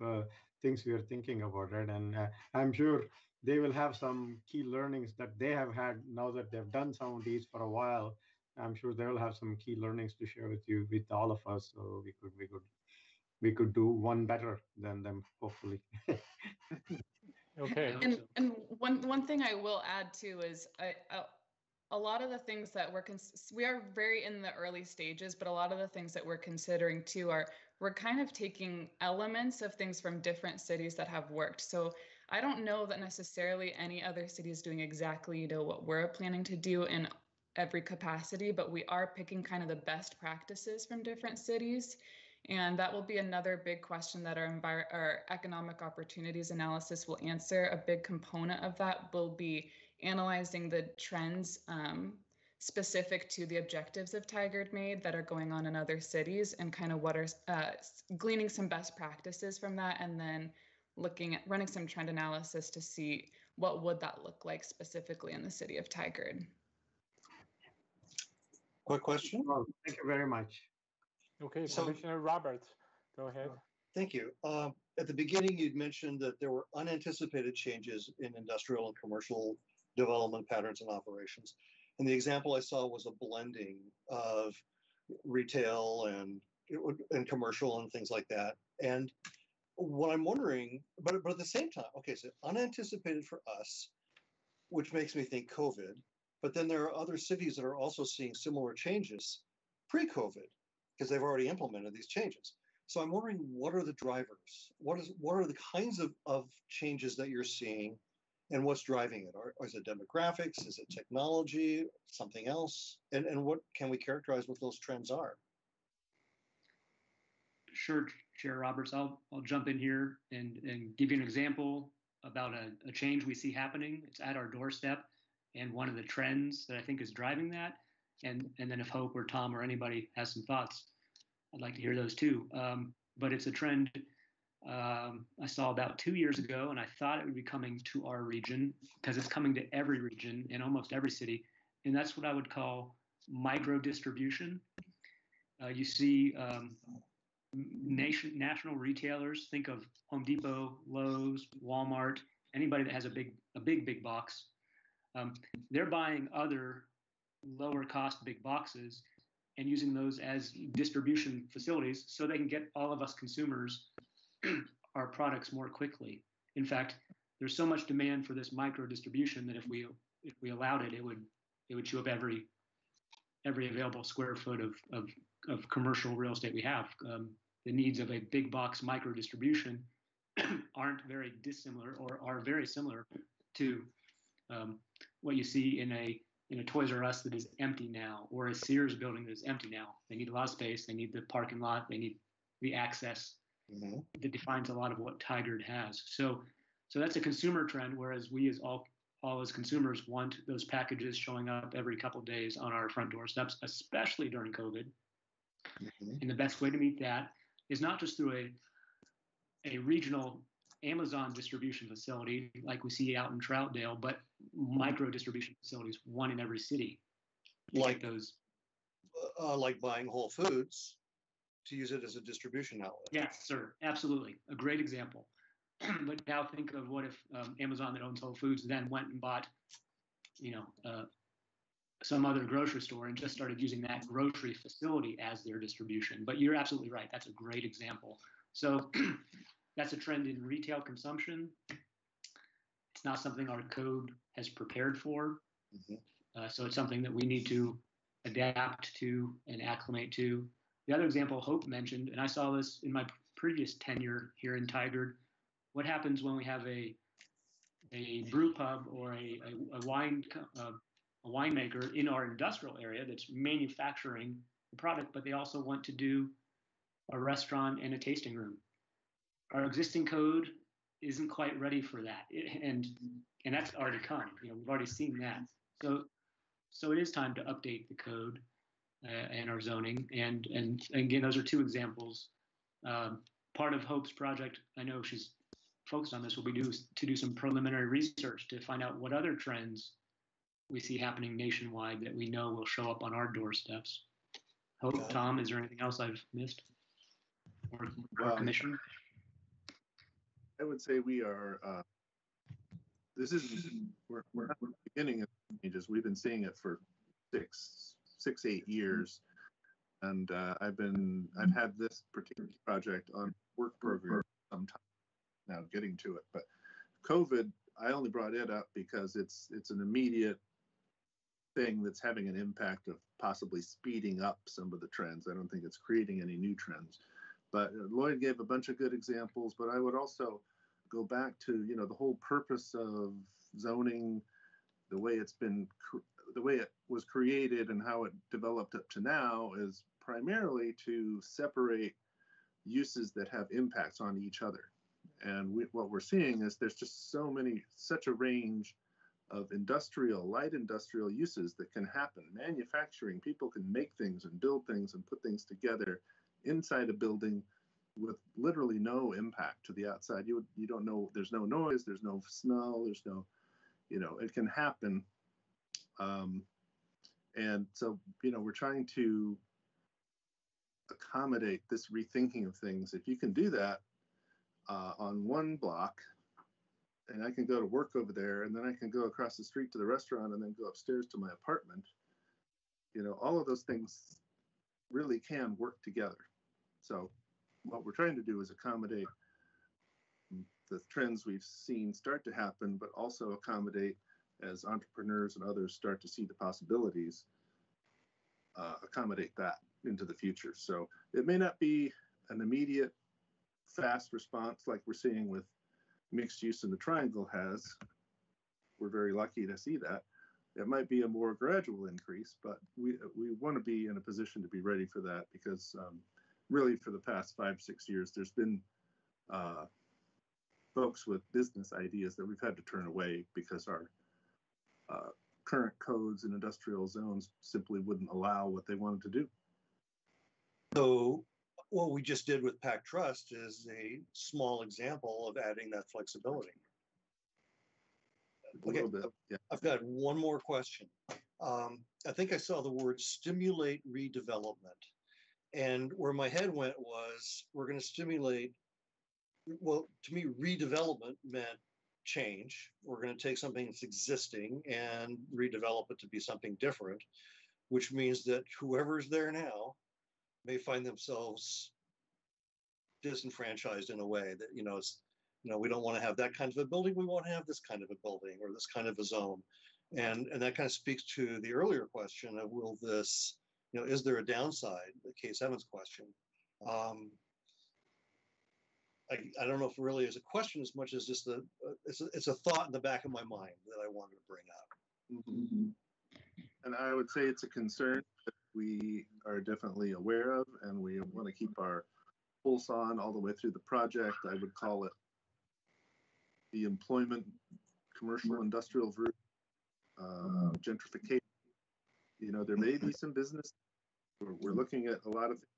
things we are thinking about, right? And I'm sure they will have some key learnings that they have had now that they've done some of these for a while. I'm sure they will have some key learnings to share with you, with all of us, so we could do one better than them, hopefully. Okay. And one thing I will add too is a lot of the things that we are very in the early stages, but a lot of the things that we're considering too we're kind of taking elements of things from different cities that have worked. So I don't know that necessarily any other city is doing exactly what we're planning to do in every capacity, but we are picking kind of the best practices from different cities. And that will be another big question that our economic opportunities analysis will answer. A big component of that will be analyzing the trends specific to the objectives of Tigard Made that are going on in other cities, and kind of what are gleaning some best practices from that, and then running some trend analysis to see what would that look like specifically in the city of Tigard. Quick question. Well, thank you very much. Okay, So- Commissioner Roberts, go ahead. Thank you. At the beginning, you'd mentioned that there were unanticipated changes in industrial and commercial development patterns and operations. And the example I saw was a blending of retail and commercial and things like that. And what I'm wondering, but at the same time, okay, so unanticipated for us, which makes me think COVID, but then there are other cities that are also seeing similar changes pre-COVID because they've already implemented these changes. So I'm wondering, what are the drivers? What are the kinds of changes that you're seeing, and what's driving it? Or is it demographics? Is it technology? Something else? And what can we characterize what those trends are? Sure, Chair Roberts. I'll jump in here and give you an example about a change we see happening. It's at our doorstep, and one of the trends that I think is driving that. And then if Hope or Tom or anybody has some thoughts, I'd like to hear those too. But it's a trend I saw about 2 years ago, and I thought it would be coming to our region because it's coming to every region in almost every city. And that's what I would call micro distribution. You see national retailers, think of Home Depot, Lowe's, Walmart, anybody that has a big box. They're buying other lower cost big boxes and using those as distribution facilities so they can get all of us consumers our products more quickly. In fact, there's so much demand for this micro distribution that if we allowed it, it would chew up every available square foot of commercial real estate we have. The needs of a big box micro distribution aren't very dissimilar, or are very similar to what you see in a Toys R Us that is empty now, or a Sears building that is empty now. They need a lot of space. They need the parking lot. They need the access that defines a lot of what Tigard has. So that's a consumer trend, whereas we as all as consumers want those packages showing up every couple of days on our front doorsteps, especially during COVID. And the best way to meet that is not just through a regional Amazon distribution facility like we see out in Troutdale, but micro distribution facilities, one in every city. Like those, like buying Whole Foods to use it as a distribution outlet. Yes, sir, absolutely, a great example. But now think of what if Amazon that owns Whole Foods then went and bought, some other grocery store and just started using that grocery facility as their distribution. But you're absolutely right. That's a great example. So that's a trend in retail consumption. It's not something our code has prepared for. So it's something that we need to adapt to and acclimate to. The other example Hope mentioned, and I saw this in my previous tenure here in Tigard, what happens when we have a brew pub or a winemaker in our industrial area that's manufacturing the product, but they also want to do a restaurant and a tasting room. our existing code isn't quite ready for that, and that's already come. We've already seen that. So it is time to update the code and our zoning. And again, those are two examples. Part of Hope's project, I know she's focused on this, will be to do some preliminary research to find out what other trends we see happening nationwide that we know will show up on our doorsteps. Hope, Tom, is there anything else I've missed? Or commission? I would say we are, we're not at the beginning of changes. We've been seeing it for 8 years. And I've had this particular project on work program some time now, getting to it. But COVID, I only brought it up because it's an immediate thing that's having an impact of possibly speeding up some of the trends. I don't think it's creating any new trends. But Lloyd gave a bunch of good examples, but I would also go back to, the whole purpose of zoning, the way it was created and how it developed up to now is primarily to separate uses that have impacts on each other. And what we're seeing is there's just such a range of light industrial uses that can happen. Manufacturing, people can make things and build things and put things together inside a building with literally no impact to the outside. You don't know, there's no noise, there's no smell, there's no, it can happen. And so, we're trying to accommodate this rethinking of things. If you can do that on one block, and I can go to work over there, and then I can go across the street to the restaurant and then go upstairs to my apartment, all of those things really can work together. So what we're trying to do is accommodate the trends we've seen start to happen, but also accommodate as entrepreneurs and others start to see the possibilities, accommodate that into the future. So it may not be an immediate fast response like we're seeing with mixed use in the Triangle has. We're very lucky to see that. It might be a more gradual increase, but we want to be in a position to be ready for that, because really for the past 5-6 years, there's been folks with business ideas that we've had to turn away because our current codes and industrial zones simply wouldn't allow what they wanted to do. So what we just did with Pack Trust is a small example of adding that flexibility. Okay, yeah. I've got one more question. I think I saw the word stimulate redevelopment. And where my head went was, we're going to stimulate, well, to me, redevelopment meant change. We're going to take something that's existing and redevelop it to be something different, which means that whoever's there now may find themselves disenfranchised in a way that, we don't want to have that kind of a building. We want to have this kind of a building or this kind of a zone. And that kind of speaks to the earlier question of, will this, is there a downside? The K7's question. I don't know if it really is a question as much as just it's a thought in the back of my mind that I wanted to bring up. Mm-hmm. And I would say it's a concern that we are definitely aware of, and we want to keep our pulse on all the way through the project. I would call it the employment, commercial, industrial version, gentrification. There may be some business. We're looking at a lot of things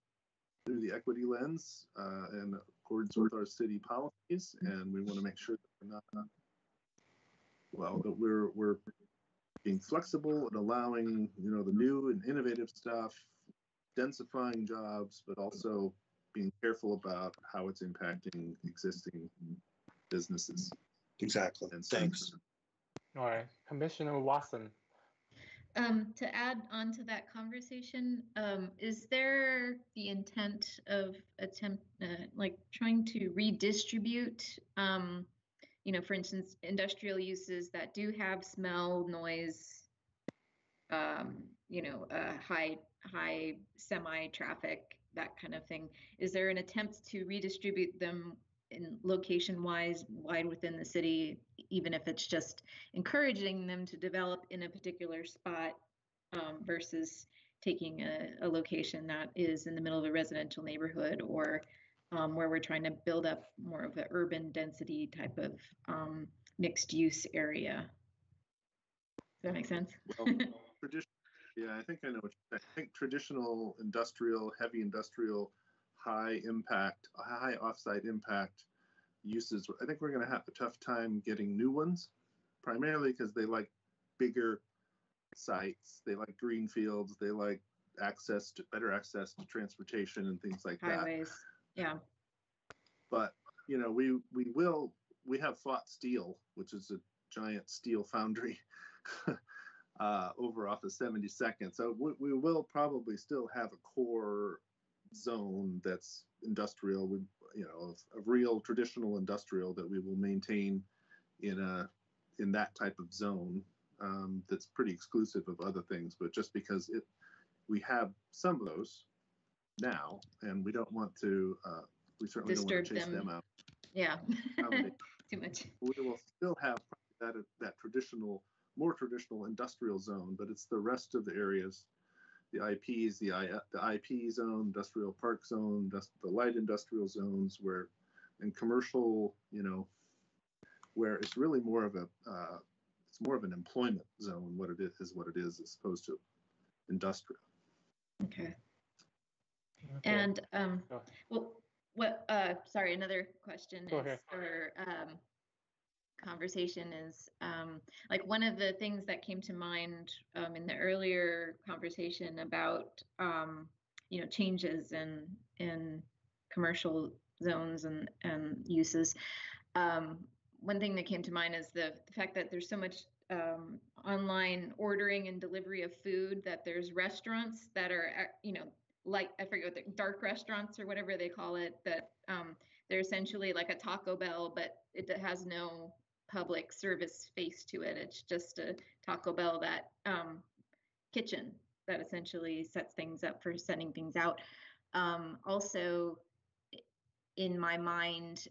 through the equity lens in accordance with our city policies, and we want to make sure that we're being flexible and allowing the new and innovative stuff, densifying jobs, but also being careful about how it's impacting existing businesses. Exactly. And thanks. All right, Commissioner Watson. To add on to that conversation, is there the intent of trying to redistribute, for instance, industrial uses that do have smell, noise, high semi-traffic, that kind of thing? Is there an attempt to redistribute them in location-wise wide within the city, even if it's just encouraging them to develop in a particular spot versus taking a location that is in the middle of a residential neighborhood or where we're trying to build up more of an urban density type of mixed use area. Does that make sense? Well, yeah, I think I know what you're saying. I think traditional industrial, heavy industrial, high impact, high offsite impact uses, I think we're going to have a tough time getting new ones, primarily because they like bigger sites, they like green fields, they like better access to transportation and things like Highways. Yeah. But you know, we have fought steel, which is a giant steel foundry over off of 72nd. So we will probably still have a core zone that's industrial, with a real traditional industrial that we will maintain in that type of zone. That's pretty exclusive of other things, but just because we have some of those now, and we don't want to, we certainly don't want to chase them out. Yeah, too much. We will still have that more traditional industrial zone, but it's the rest of the areas, the IPs, the IP zone, industrial park zone, the light industrial zones, and commercial, where it's really more of an employment zone. What it is as opposed to industrial. Okay. And sorry, another question or conversation is like one of the things that came to mind in the earlier conversation about changes in commercial zones and uses. One thing that came to mind is the fact that there's so much online ordering and delivery of food that there's restaurants that are, like, I forget what dark restaurants or whatever they call it, that they're essentially like a Taco Bell, but it has no public service face to it. It's just a Taco Bell that kitchen that essentially sets things up for sending things out. Also, in my mind,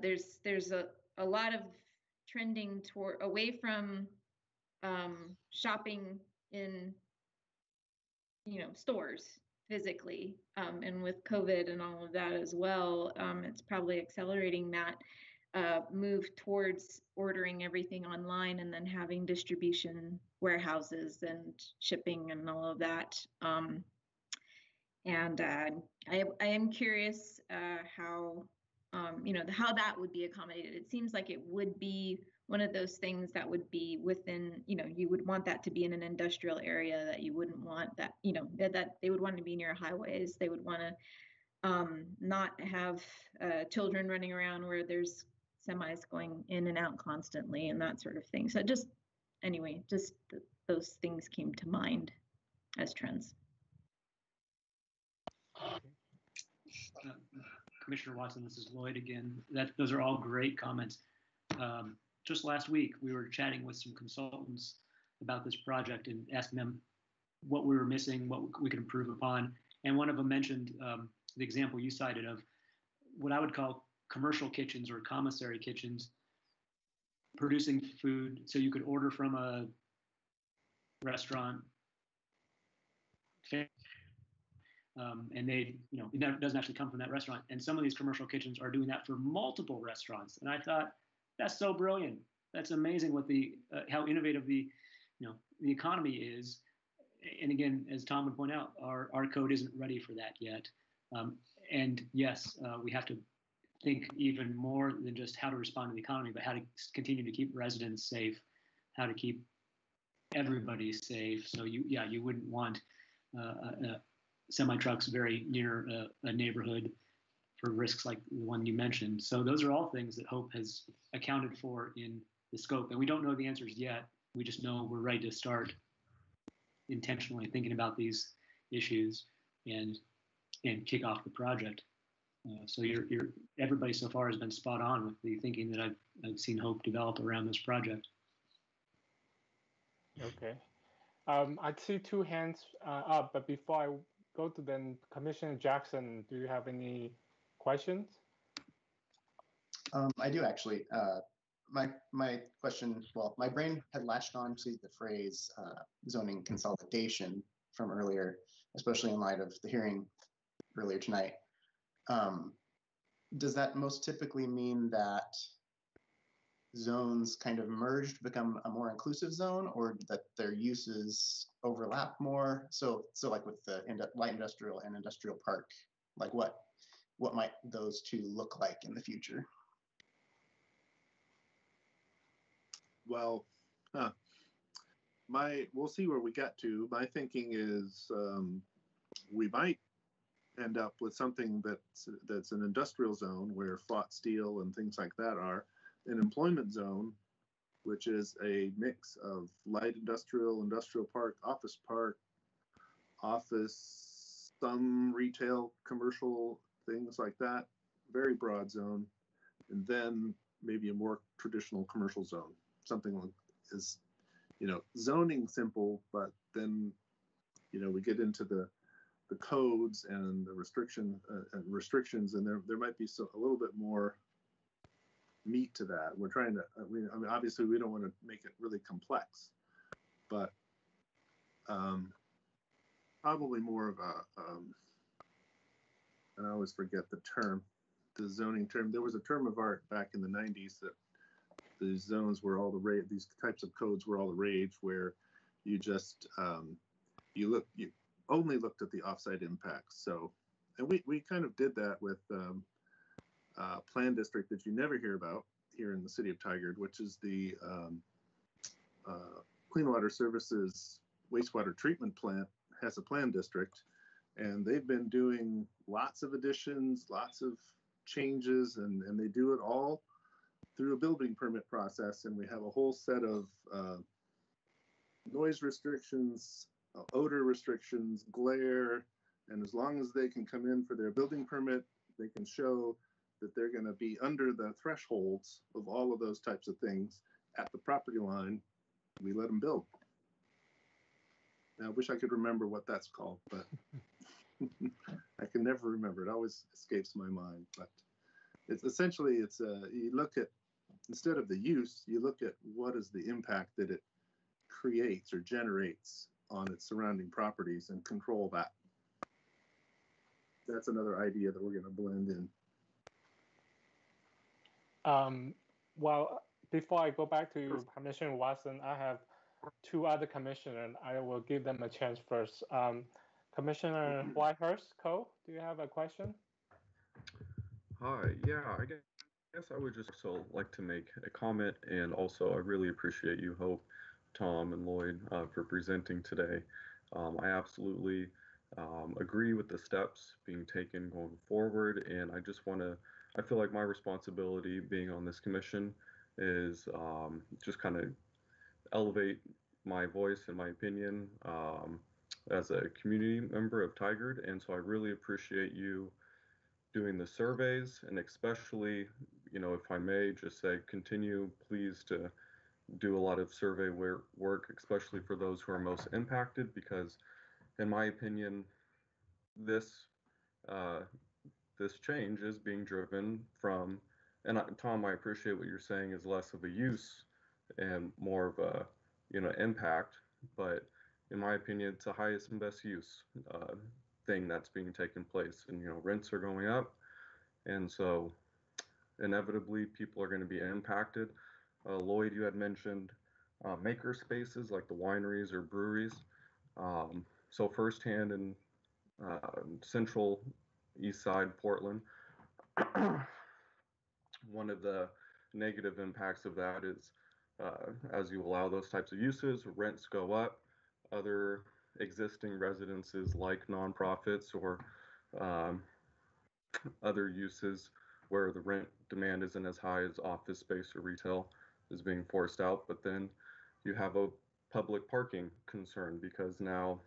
there's a lot of trending away from shopping in stores physically, and with COVID and all of that as well, it's probably accelerating that move towards ordering everything online and then having distribution warehouses and shipping and all of that. And I am curious how how that would be accommodated. It seems like it would be one of those things that would be within, you would want that to be in an industrial area, that you wouldn't want that, that they would want to be near highways. They would want to not have children running around where there's semis going in and out constantly and that sort of thing. So just those things came to mind as trends. Commissioner Watson, this is Lloyd again. Those are all great comments. Just last week, we were chatting with some consultants about this project and asking them what we were missing, what we could improve upon. And one of them mentioned the example you cited of what I would call commercial kitchens or commissary kitchens, producing food so you could order from a restaurant. And they, it doesn't actually come from that restaurant. And some of these commercial kitchens are doing that for multiple restaurants. And I thought, that's so brilliant. That's amazing what how innovative the economy is. And again, as Tom would point out, our code isn't ready for that yet. And yes, we have to think even more than just how to respond to the economy, but how to continue to keep residents safe, how to keep everybody safe. So you wouldn't want semi-trucks very near a neighborhood for risks like the one you mentioned. So those are all things that Hope has accounted for in the scope. And we don't know the answers yet. We just know we're ready to start intentionally thinking about these issues and kick off the project. So everybody so far has been spot on with the thinking that I've seen Hope develop around this project. Okay. I see two hands up, but before I go to them, Commissioner Jackson, do you have any questions? I do actually. My question, well, my brain had latched on to the phrase zoning consolidation from earlier, especially in light of the hearing earlier tonight. does that most typically mean that zones kind of merged become a more inclusive zone, or that their uses overlap more? So like with the light industrial and industrial park, like what might those two look like in the future? Well, we'll see where we get to. My thinking is we might end up with something that's an industrial zone where fought steel and things like that are, an employment zone, which is a mix of light industrial, industrial park, office, some retail, commercial, things like that, very broad zone, and then maybe a more traditional commercial zone, something like is, zoning simple, but then, we get into the codes and the restrictions, and there might be a little bit more meat to that. We're trying to, I mean, obviously we don't want to make it really complex, but probably more of and I always forget the zoning term. There was a term of art back in the 90s that the zones were all the rage, these types of codes were all the rage, where you just, you only looked at the offsite impacts. So, and we kind of did that with plan district that you never hear about here in the city of Tigard, which is the Clean Water Services wastewater treatment plant has a plan district, and they've been doing lots of additions, lots of changes, and they do it all through a building permit process. And we have a whole set of noise restrictions, odor restrictions, glare, and as long as they can come in for their building permit, they can show that they're going to be under the thresholds of all of those types of things at the property line, we let them build. Now, I wish I could remember what that's called, but I can never remember. It always escapes my mind. But it's essentially, you look at, instead of the use, you look at what is the impact that it creates or generates on its surrounding properties and control that. That's another idea that we're going to blend in. Well, before I go back to Commissioner Watson, I have two other commissioners, and I will give them a chance first. Commissioner Whitehurst, do you have a question? Hi, yeah, I guess I would just also like to make a comment, and also I really appreciate you, Hope, Tom, and Lloyd for presenting today. I absolutely agree with the steps being taken going forward, and I feel like my responsibility being on this commission is just kind of elevate my voice and my opinion as a community member of Tigard. And so I really appreciate you doing the surveys, and especially, if I may just say, continue please to do a lot of survey work, especially for those who are most impacted, because in my opinion, this change is being driven from, and Tom, I appreciate what you're saying is less of a use and more of a, impact, but in my opinion, it's the highest and best use thing that's being taken place. And, rents are going up, and so inevitably people are going to be impacted. Lloyd, you had mentioned maker spaces like the wineries or breweries. So firsthand in central east side Portland, one of the negative impacts of that is as you allow those types of uses, rents go up. Other existing residences like nonprofits or other uses where the rent demand isn't as high as office space or retail is being forced out. But then you have a public parking concern, because now,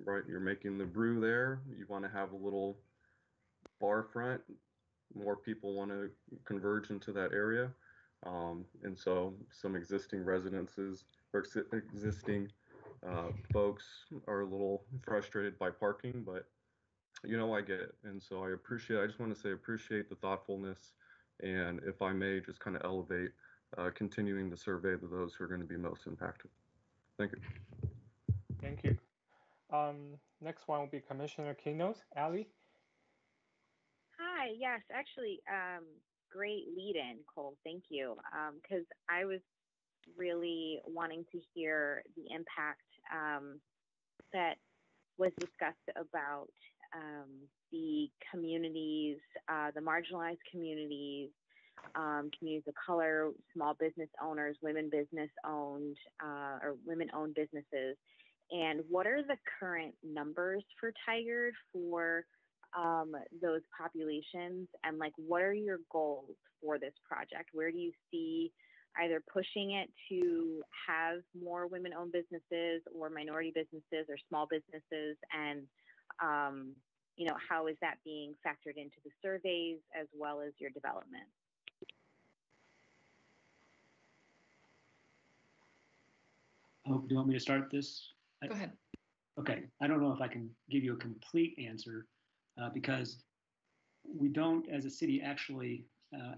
right, you're making the brew there, you want to have a little bar front, more people want to converge into that area. And so some existing residences or existing folks are a little frustrated by parking, but I get it. And so I just want to say appreciate the thoughtfulness, and if I may just kind of elevate continuing the survey to those who are going to be most impacted. Thank you. Thank you. Next one will be Commissioner Kinos. Ali? Hi, yes, actually, great lead in, Cole, thank you. Because I was really wanting to hear the impact that was discussed about the communities, the marginalized communities, communities of color, small business owners, women business owned or women owned businesses. And what are the current numbers for Tigard for those populations? And like, what are your goals for this project? Where do you see either pushing it to have more women owned businesses or minority businesses or small businesses? And, you know, how is that being factored into the surveys as well as your development? Oh, do you want me to start this? Go ahead. Okay, I don't know if I can give you a complete answer because we don't, as a city, actually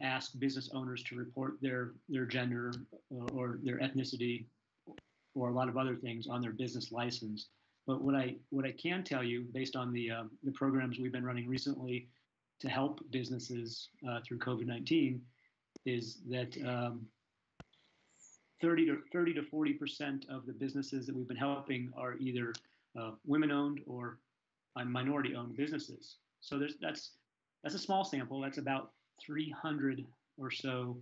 ask business owners to report their gender or their ethnicity or a lot of other things on their business license. But what I can tell you, based on the programs we've been running recently to help businesses through COVID-19, is that 30 to 40% of the businesses that we've been helping are either women-owned or minority-owned businesses. So that's a small sample. That's about 300 or so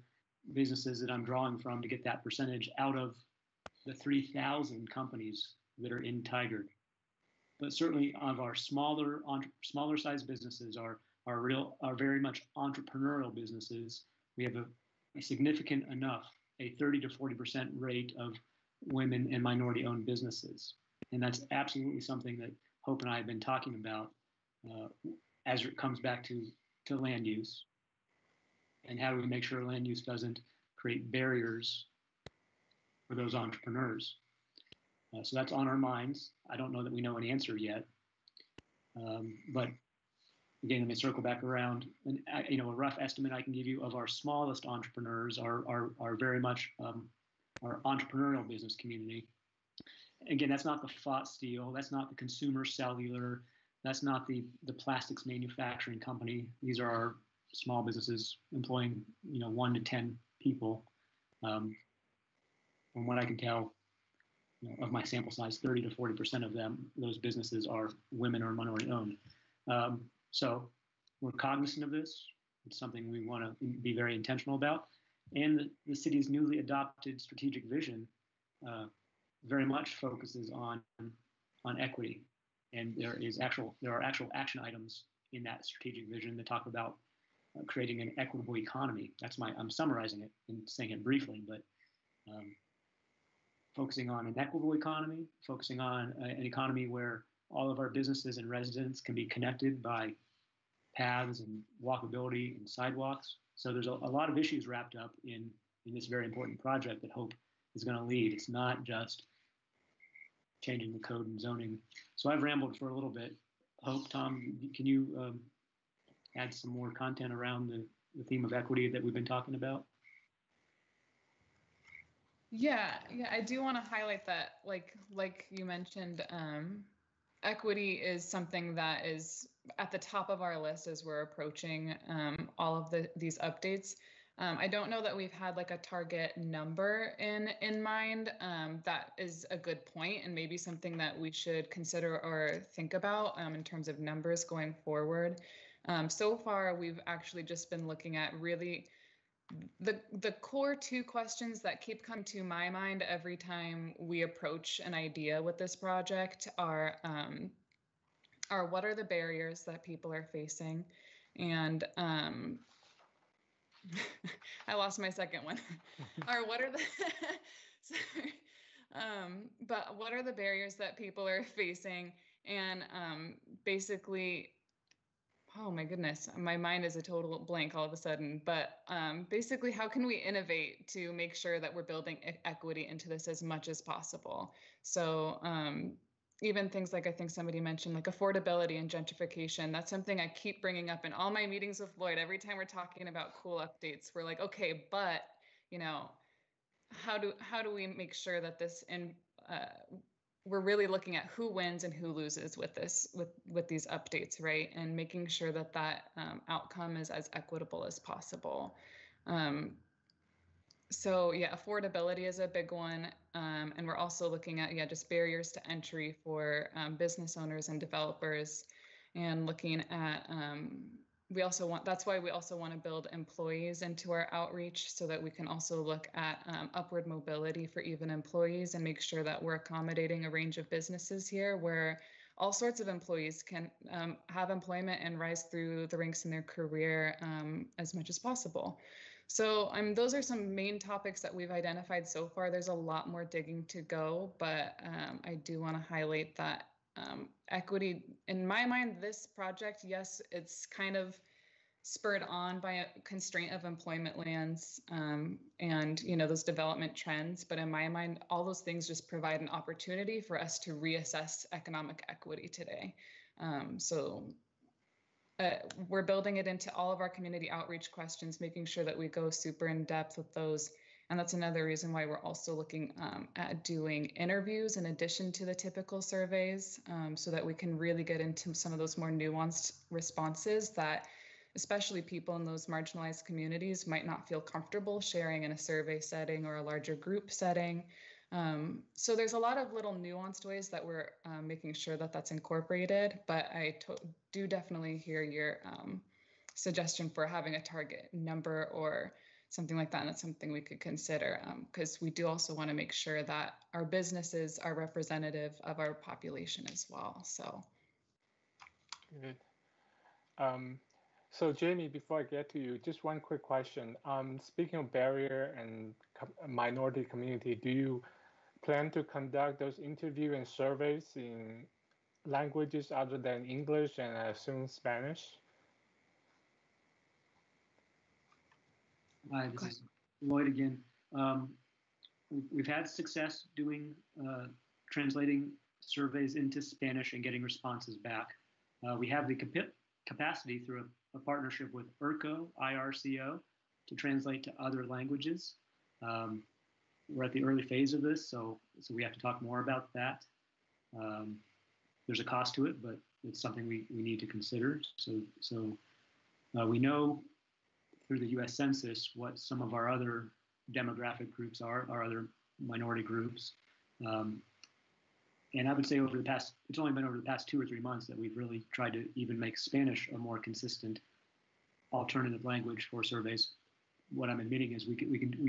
businesses that I'm drawing from to get that percentage out of the 3,000 companies that are in Tigard. But certainly, of our smaller size businesses are very much entrepreneurial businesses. We have a significant enough, a 30 to 40% rate of women and minority-owned businesses. And that's absolutely something that Hope and I have been talking about as it comes back to land use. And how do we make sure land use doesn't create barriers for those entrepreneurs? So that's on our minds. I don't know that we know an answer yet. But again, let me circle back around. And a rough estimate I can give you of our smallest entrepreneurs are very much our entrepreneurial business community. Again, that's not the fought steel, that's not the consumer cellular, that's not the plastics manufacturing company. These are our small businesses employing 1 to 10 people. From what I can tell, of my sample size, 30 to 40% of those businesses are women or minority owned. So we're cognizant of this. It's something we want to be very intentional about. And the city's newly adopted strategic vision very much focuses on equity. And there are actual action items in that strategic vision that talk about creating an equitable economy. I'm summarizing it and saying it briefly, but focusing on an equitable economy, focusing on an economy where all of our businesses and residents can be connected by paths and walkability and sidewalks. So there's a lot of issues wrapped up in this very important project that Hope is going to lead. It's not just changing the code and zoning. So I've rambled for a little bit. Hope, Tom, can you add some more content around the theme of equity that we've been talking about? Yeah, I do want to highlight that, like you mentioned, equity is something that is at the top of our list as we're approaching all of these updates. I don't know that we've had like a target number in mind. That is a good point, and maybe something that we should consider or think about in terms of numbers going forward. So far, we've actually just been looking at really the core 2 questions that keep coming to my mind every time we approach an idea with this project are what are the barriers that people are facing, and I lost my second one. Or what are the sorry. But what are the barriers that people are facing, and basically, oh my goodness, my mind is a total blank all of a sudden. But basically, how can we innovate to make sure that we're building equity into this as much as possible? So even things like, I think somebody mentioned, like affordability and gentrification. That's something I keep bringing up in all my meetings with Lloyd. Every time we're talking about cool updates, we're like, okay, but how do we make sure that this we're really looking at who wins and who loses with this, with these updates, right? And making sure that that outcome is as equitable as possible. So yeah, affordability is a big one. And we're also looking at, just barriers to entry for business owners and developers, and looking at, that's why we also want to build employees into our outreach, so that we can also look at upward mobility for even employees, and make sure that we're accommodating a range of businesses here where all sorts of employees can have employment and rise through the ranks in their career as much as possible. So those are some main topics that we've identified so far. There's a lot more digging to go, but I do want to highlight that equity, in my mind, this project, yes, it's kind of spurred on by a constraint of employment lands and those development trends. But in my mind, all those things just provide an opportunity for us to reassess economic equity today. We're building it into all of our community outreach questions, making sure that we go super in depth with those. And that's another reason why we're also looking at doing interviews in addition to the typical surveys, so that we can really get into some of those more nuanced responses that especially people in those marginalized communities might not feel comfortable sharing in a survey setting or a larger group setting. So there's a lot of little nuanced ways that we're making sure that that's incorporated, but I do definitely hear your suggestion for having a target number or something like that, and that's something we could consider, because we do also want to make sure that our businesses are representative of our population as well. So good. So Jamie, before I get to you, just one quick question. Speaking of barrier and minority community, do you plan to conduct those interviews and surveys in languages other than English and I assume Spanish? Hi, this is Lloyd again. We've had success doing translating surveys into Spanish and getting responses back. We have the capacity through a partnership with IRCO, to translate to other languages. We're at the early phase of this, so we have to talk more about that. There's a cost to it, but it's something we need to consider. So we know through the U.S. Census what some of our other demographic groups are, our other minority groups. And I would say it's only been over the past 2 or 3 months that we've really tried to even make Spanish a more consistent alternative language for surveys. What I'm admitting is we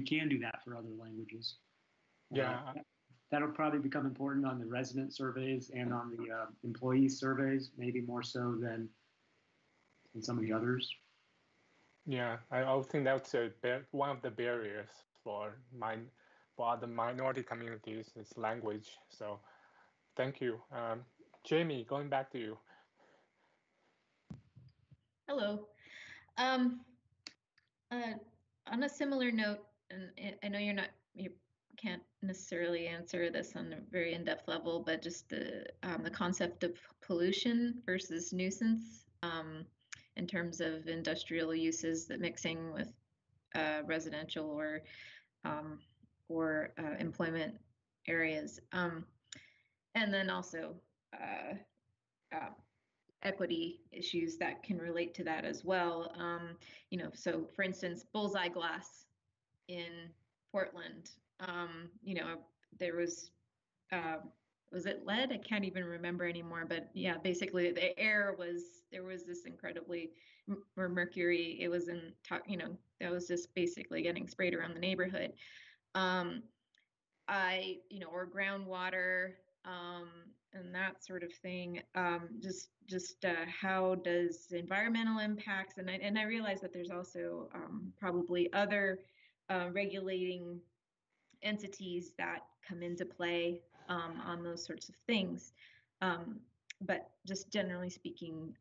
can do that for other languages. Yeah. That'll probably become important on the resident surveys and on the employee surveys, maybe more so than some of the others. Yeah, I would think that's one of the barriers for other minority communities is language. So thank you. Jamie, going back to you. Hello. On a similar note, and I know you can't necessarily answer this on a very in-depth level, but just the concept of pollution versus nuisance in terms of industrial uses that mixing with residential or employment areas, and then also equity issues that can relate to that as well. So for instance, bullseye glass in Portland, there was it lead? I can't even remember anymore, but yeah, basically the air there was this incredibly mercury. It was that was just basically getting sprayed around the neighborhood. Or groundwater, and that sort of thing. Just how does environmental impacts, and I realize that there's also probably other regulating entities that come into play on those sorts of things. But just generally speaking,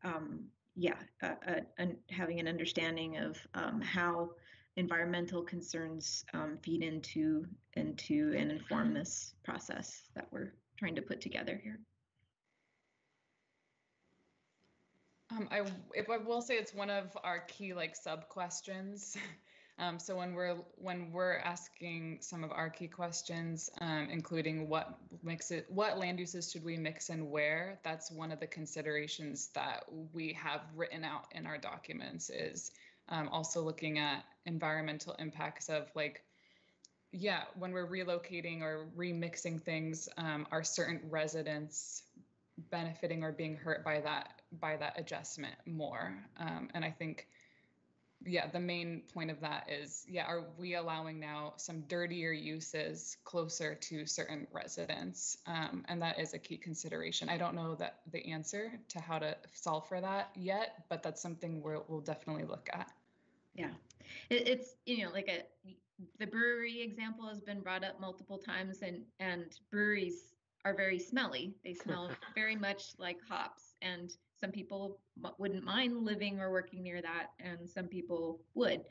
having an understanding of how environmental concerns feed into and inform this process that we're trying to put together here. I will say it's one of our key sub questions So when we're asking some of our key questions, including what land uses should we mix and where, that's one of the considerations that we have written out in our documents, is also looking at environmental impacts of, like, yeah, when we're relocating or remixing things, are certain residents benefiting or being hurt by that adjustment more? And I think, yeah, the main point of that is, yeah, are we allowing now some dirtier uses closer to certain residents? And that is a key consideration. I don't know the answer to how to solve for that yet, but that's something we'll definitely look at. Yeah, it's, you know, like the brewery example has been brought up multiple times, and breweries are very smelly. They smell very much like hops, and some people wouldn't mind living or working near that, and some people would.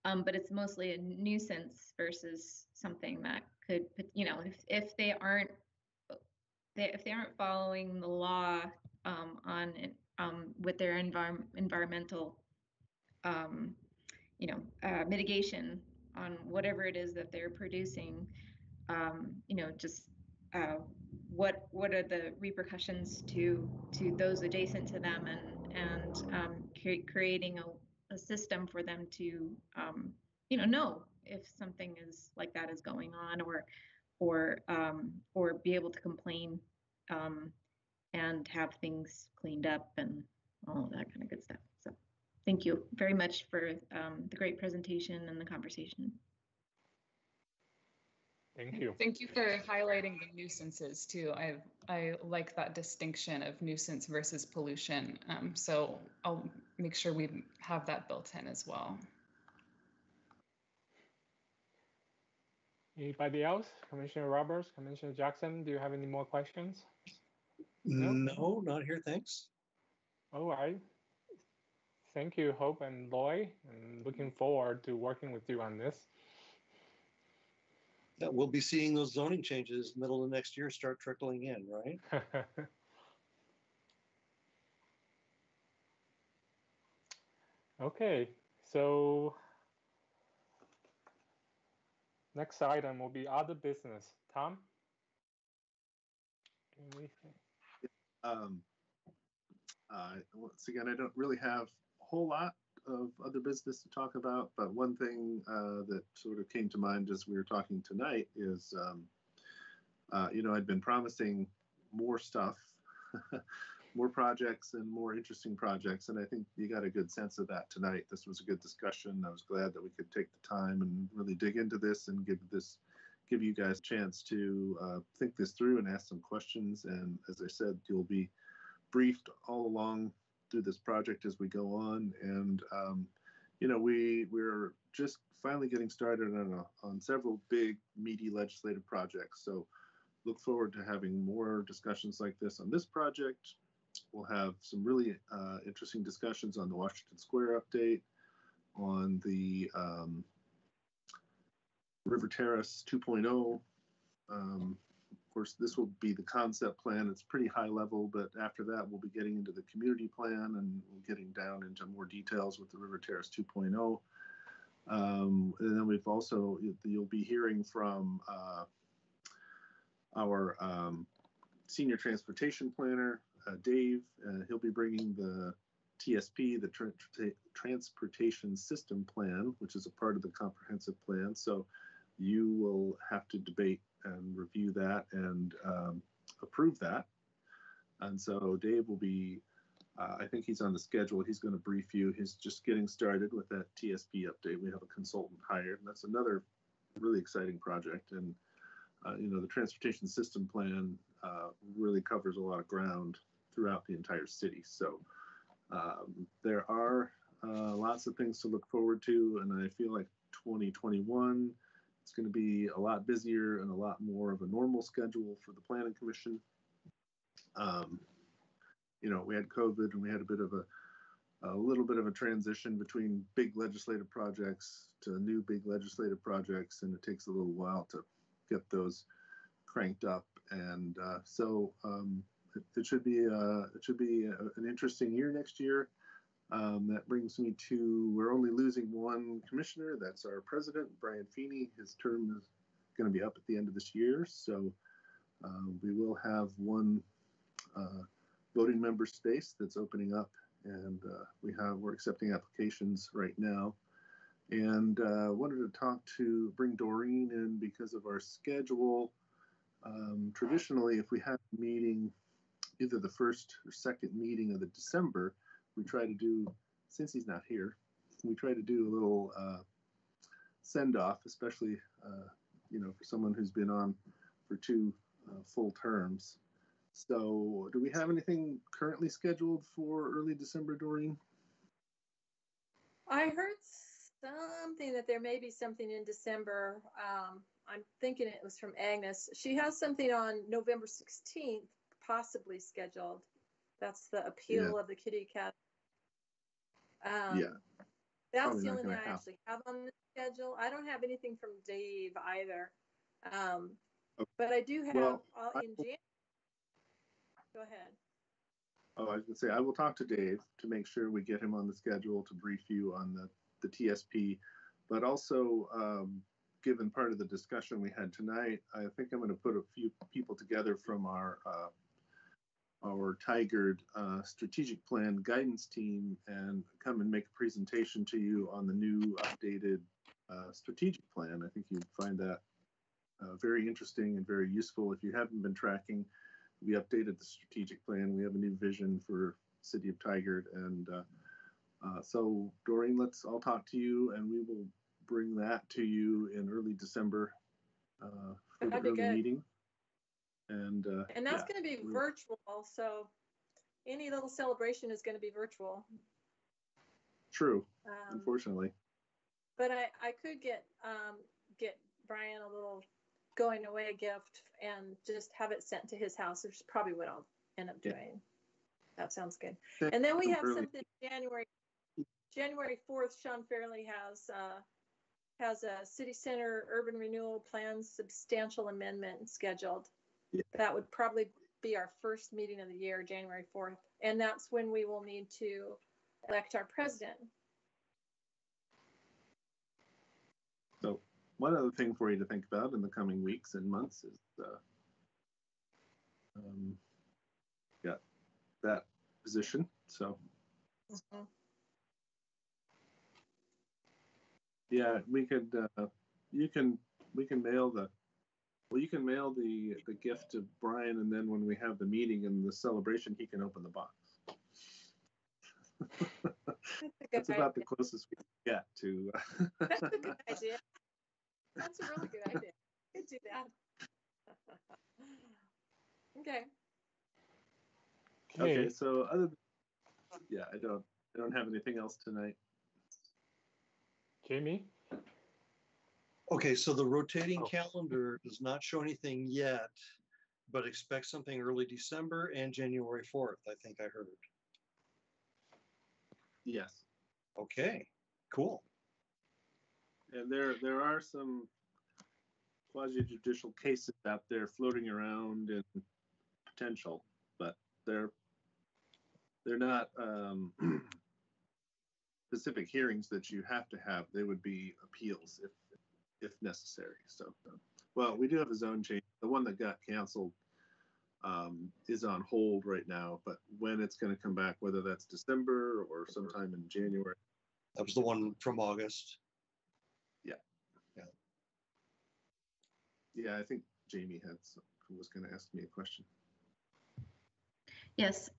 But it's mostly a nuisance versus something that could, you know, if they aren't following the law on with their environmental mitigation on whatever it is that they're producing, just what are the repercussions to those adjacent to them, and creating a system for them to know if something is like that is going on, or be able to complain and have things cleaned up and all of that kind of good stuff. So thank you very much for the great presentation and the conversation. Thank you. Thank you for highlighting the nuisances too. I like that distinction of nuisance versus pollution. So I'll make sure we have that built in as well. Anybody else? Commissioner Roberts, Commissioner Jackson, do you have any more questions? No, not here, thanks. All right. Thank you, Hope and Loy. I'm looking forward to working with you on this. Yeah, we'll be seeing those zoning changes middle of next year start trickling in, right? Okay, so next item will be other business. Tom? Once again, I don't really have a whole lot of other business to talk about, but one thing that sort of came to mind as we were talking tonight is, I'd been promising more stuff, more projects and more interesting projects, and I think you got a good sense of that tonight. This was a good discussion. I was glad that we could take the time and really dig into this and give you guys a chance to think this through and ask some questions. And as I said, you'll be briefed all along through this project as we go on. And we're just finally getting started on several big meaty legislative projects. So look forward to having more discussions like this on this project. We'll have some really interesting discussions on the Washington Square update, on the River Terrace 2.0. Of course, this will be the concept plan. It's pretty high level, but after that, we'll be getting into the community plan and getting down into more details with the River Terrace 2.0. And then we've also, you'll be hearing from our senior transportation planner, Dave. He'll be bringing the TSP, the Transportation System Plan, which is a part of the comprehensive plan. So you will have to debate and review that and approve that. And so Dave will be, I think he's on the schedule. He's going to brief you. He's just getting started with that TSP update. We have a consultant hired, and that's another really exciting project. And the transportation system plan really covers a lot of ground throughout the entire city. So there are lots of things to look forward to, and I feel like 2021, it's going to be a lot busier and a lot more of a normal schedule for the Planning Commission. We had COVID, and we had a little bit of a transition between big legislative projects to new big legislative projects, and it takes a little while to get those cranked up. And so it should be an interesting year next year. That brings me to, we're only losing one commissioner. That's our president, Brian Feeney. His term is going to be up at the end of this year. So we will have one voting member space that's opening up, and we're accepting applications right now. And wanted to bring Doreen in because of our schedule. Traditionally, if we have a meeting, either the first or second meeting of the December, we try to do, since he's not here, we try to do a little send-off, especially, for someone who's been on for 2 full terms. So do we have anything currently scheduled for early December, Doreen? I heard something that there may be something in December. I'm thinking it was from Agnes. She has something on November 16th, possibly scheduled. That's the appeal of the Kitty Cat. That's Probably the not only thing gonna I actually have on the schedule. I don't have anything from Dave either. But I do have in January. Go ahead. Oh, I was going to say, I will talk to Dave to make sure we get him on the schedule to brief you on the TSP. But also, given part of the discussion we had tonight, I think I'm going to put a few people together from our Tigard strategic plan guidance team and come and make a presentation to you on the new updated strategic plan. I think you'd find that very interesting and very useful. If you haven't been tracking, we updated the strategic plan. We have a new vision for City of Tigard. And so Doreen, I'll talk to you and we will bring that to you in early December for the early meeting. And that's going to be virtual, so any little celebration is going to be virtual. True, unfortunately. But I could get Brian a little going away gift and just have it sent to his house, which is probably what I'll end up doing. That sounds good. And then we have something January 4th. Sean Fairley has a city center urban renewal plan substantial amendment scheduled. That would probably be our first meeting of the year, January 4th. And that's when we will need to elect our president. So one other thing for you to think about in the coming weeks and months is that position. So yeah, we could you can mail the gift to Brian, and then when we have the meeting and the celebration, he can open the box. That's about the closest we can get to. That's a good idea. That's a really good idea. We could do that. Okay. So I don't have anything else tonight. Jamie? Okay, so the rotating calendar does not show anything yet, but expect something early December and January 4th, I think I heard. Yes. Okay, cool. And there are some quasi-judicial cases out there floating around in potential, but they're not specific hearings that you have to have. They would be appeals if necessary. So, well, we do have a zone change. The one that got canceled is on hold right now, but when it's going to come back, whether that's December or sometime in January. That was the one from August. Yeah, I think Jamie was going to ask me a question. Yes.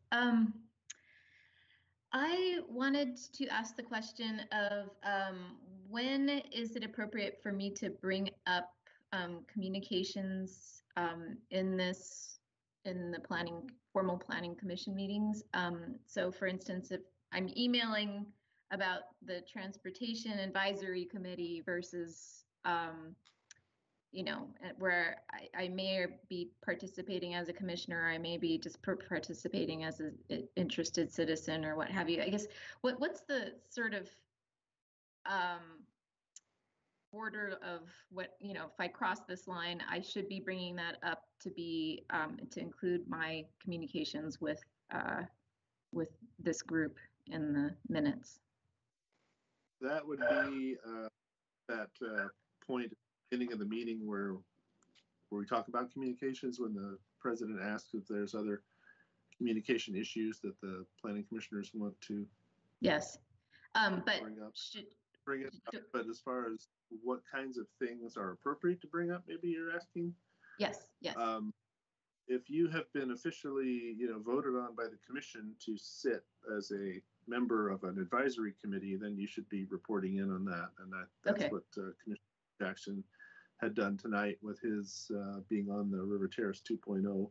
I wanted to ask the question of when is it appropriate for me to bring up communications in the formal planning commission meetings? So for instance, if I'm emailing about the transportation advisory committee versus where I may be participating as a commissioner, I may be just participating as an interested citizen or what have you. I guess what's the sort of order of what, if I cross this line, I should be bringing that up to include my communications with this group in the minutes. That would be that point at the beginning of the meeting where we talk about communications, when the president asks if there's other communication issues that the planning commissioners want to Yes, but bring it up. But as far as what kinds of things are appropriate to bring up, maybe you're asking? Yes, yes. If you have been officially, voted on by the commission to sit as a member of an advisory committee, then you should be reporting in on that. And that's okay. What Commissioner Jackson had done tonight with his being on the River Terrace 2.0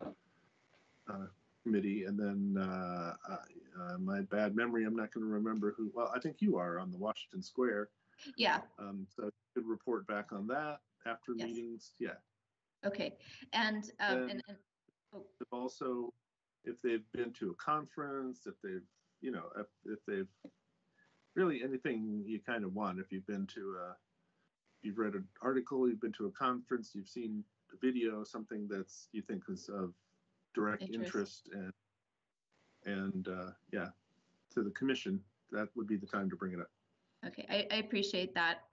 committee. And then my bad memory, I'm not going to remember who. Well, I think you are on the Washington Square. Yeah. So you could report back on that after meetings. Yeah. Okay. And also, if they've been to a conference, if they've, if they've really anything you kind of want, if you've been to you've read an article, you've been to a conference, you've seen a video, something that's you think is of direct interest and yeah, to the commission, that would be the time to bring it up. Okay, I appreciate that.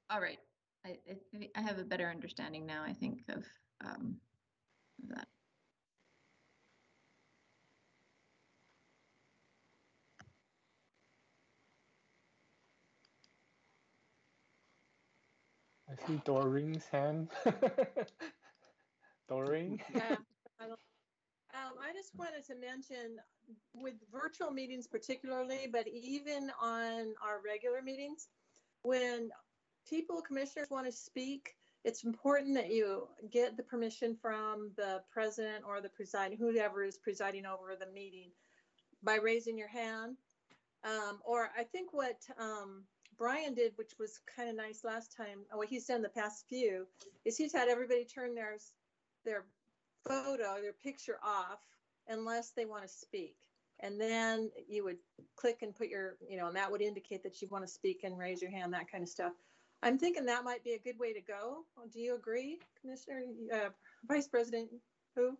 All right. I have a better understanding now, I think, of that. I see Doreen's hand. Doreen? Yeah. I just wanted to mention, with virtual meetings particularly, but even on our regular meetings, when commissioners want to speak, it's important that you get the permission from the president or the presiding, whoever is presiding over the meeting, by raising your hand. Or I think what Brian did, which was kind of nice last time, what he's done the past few, is he's had everybody turn their picture off unless they want to speak. And then you would click and put your, and that would indicate that you want to speak and raise your hand, that kind of stuff. I'm thinking that might be a good way to go. Do you agree, Commissioner, Vice President who?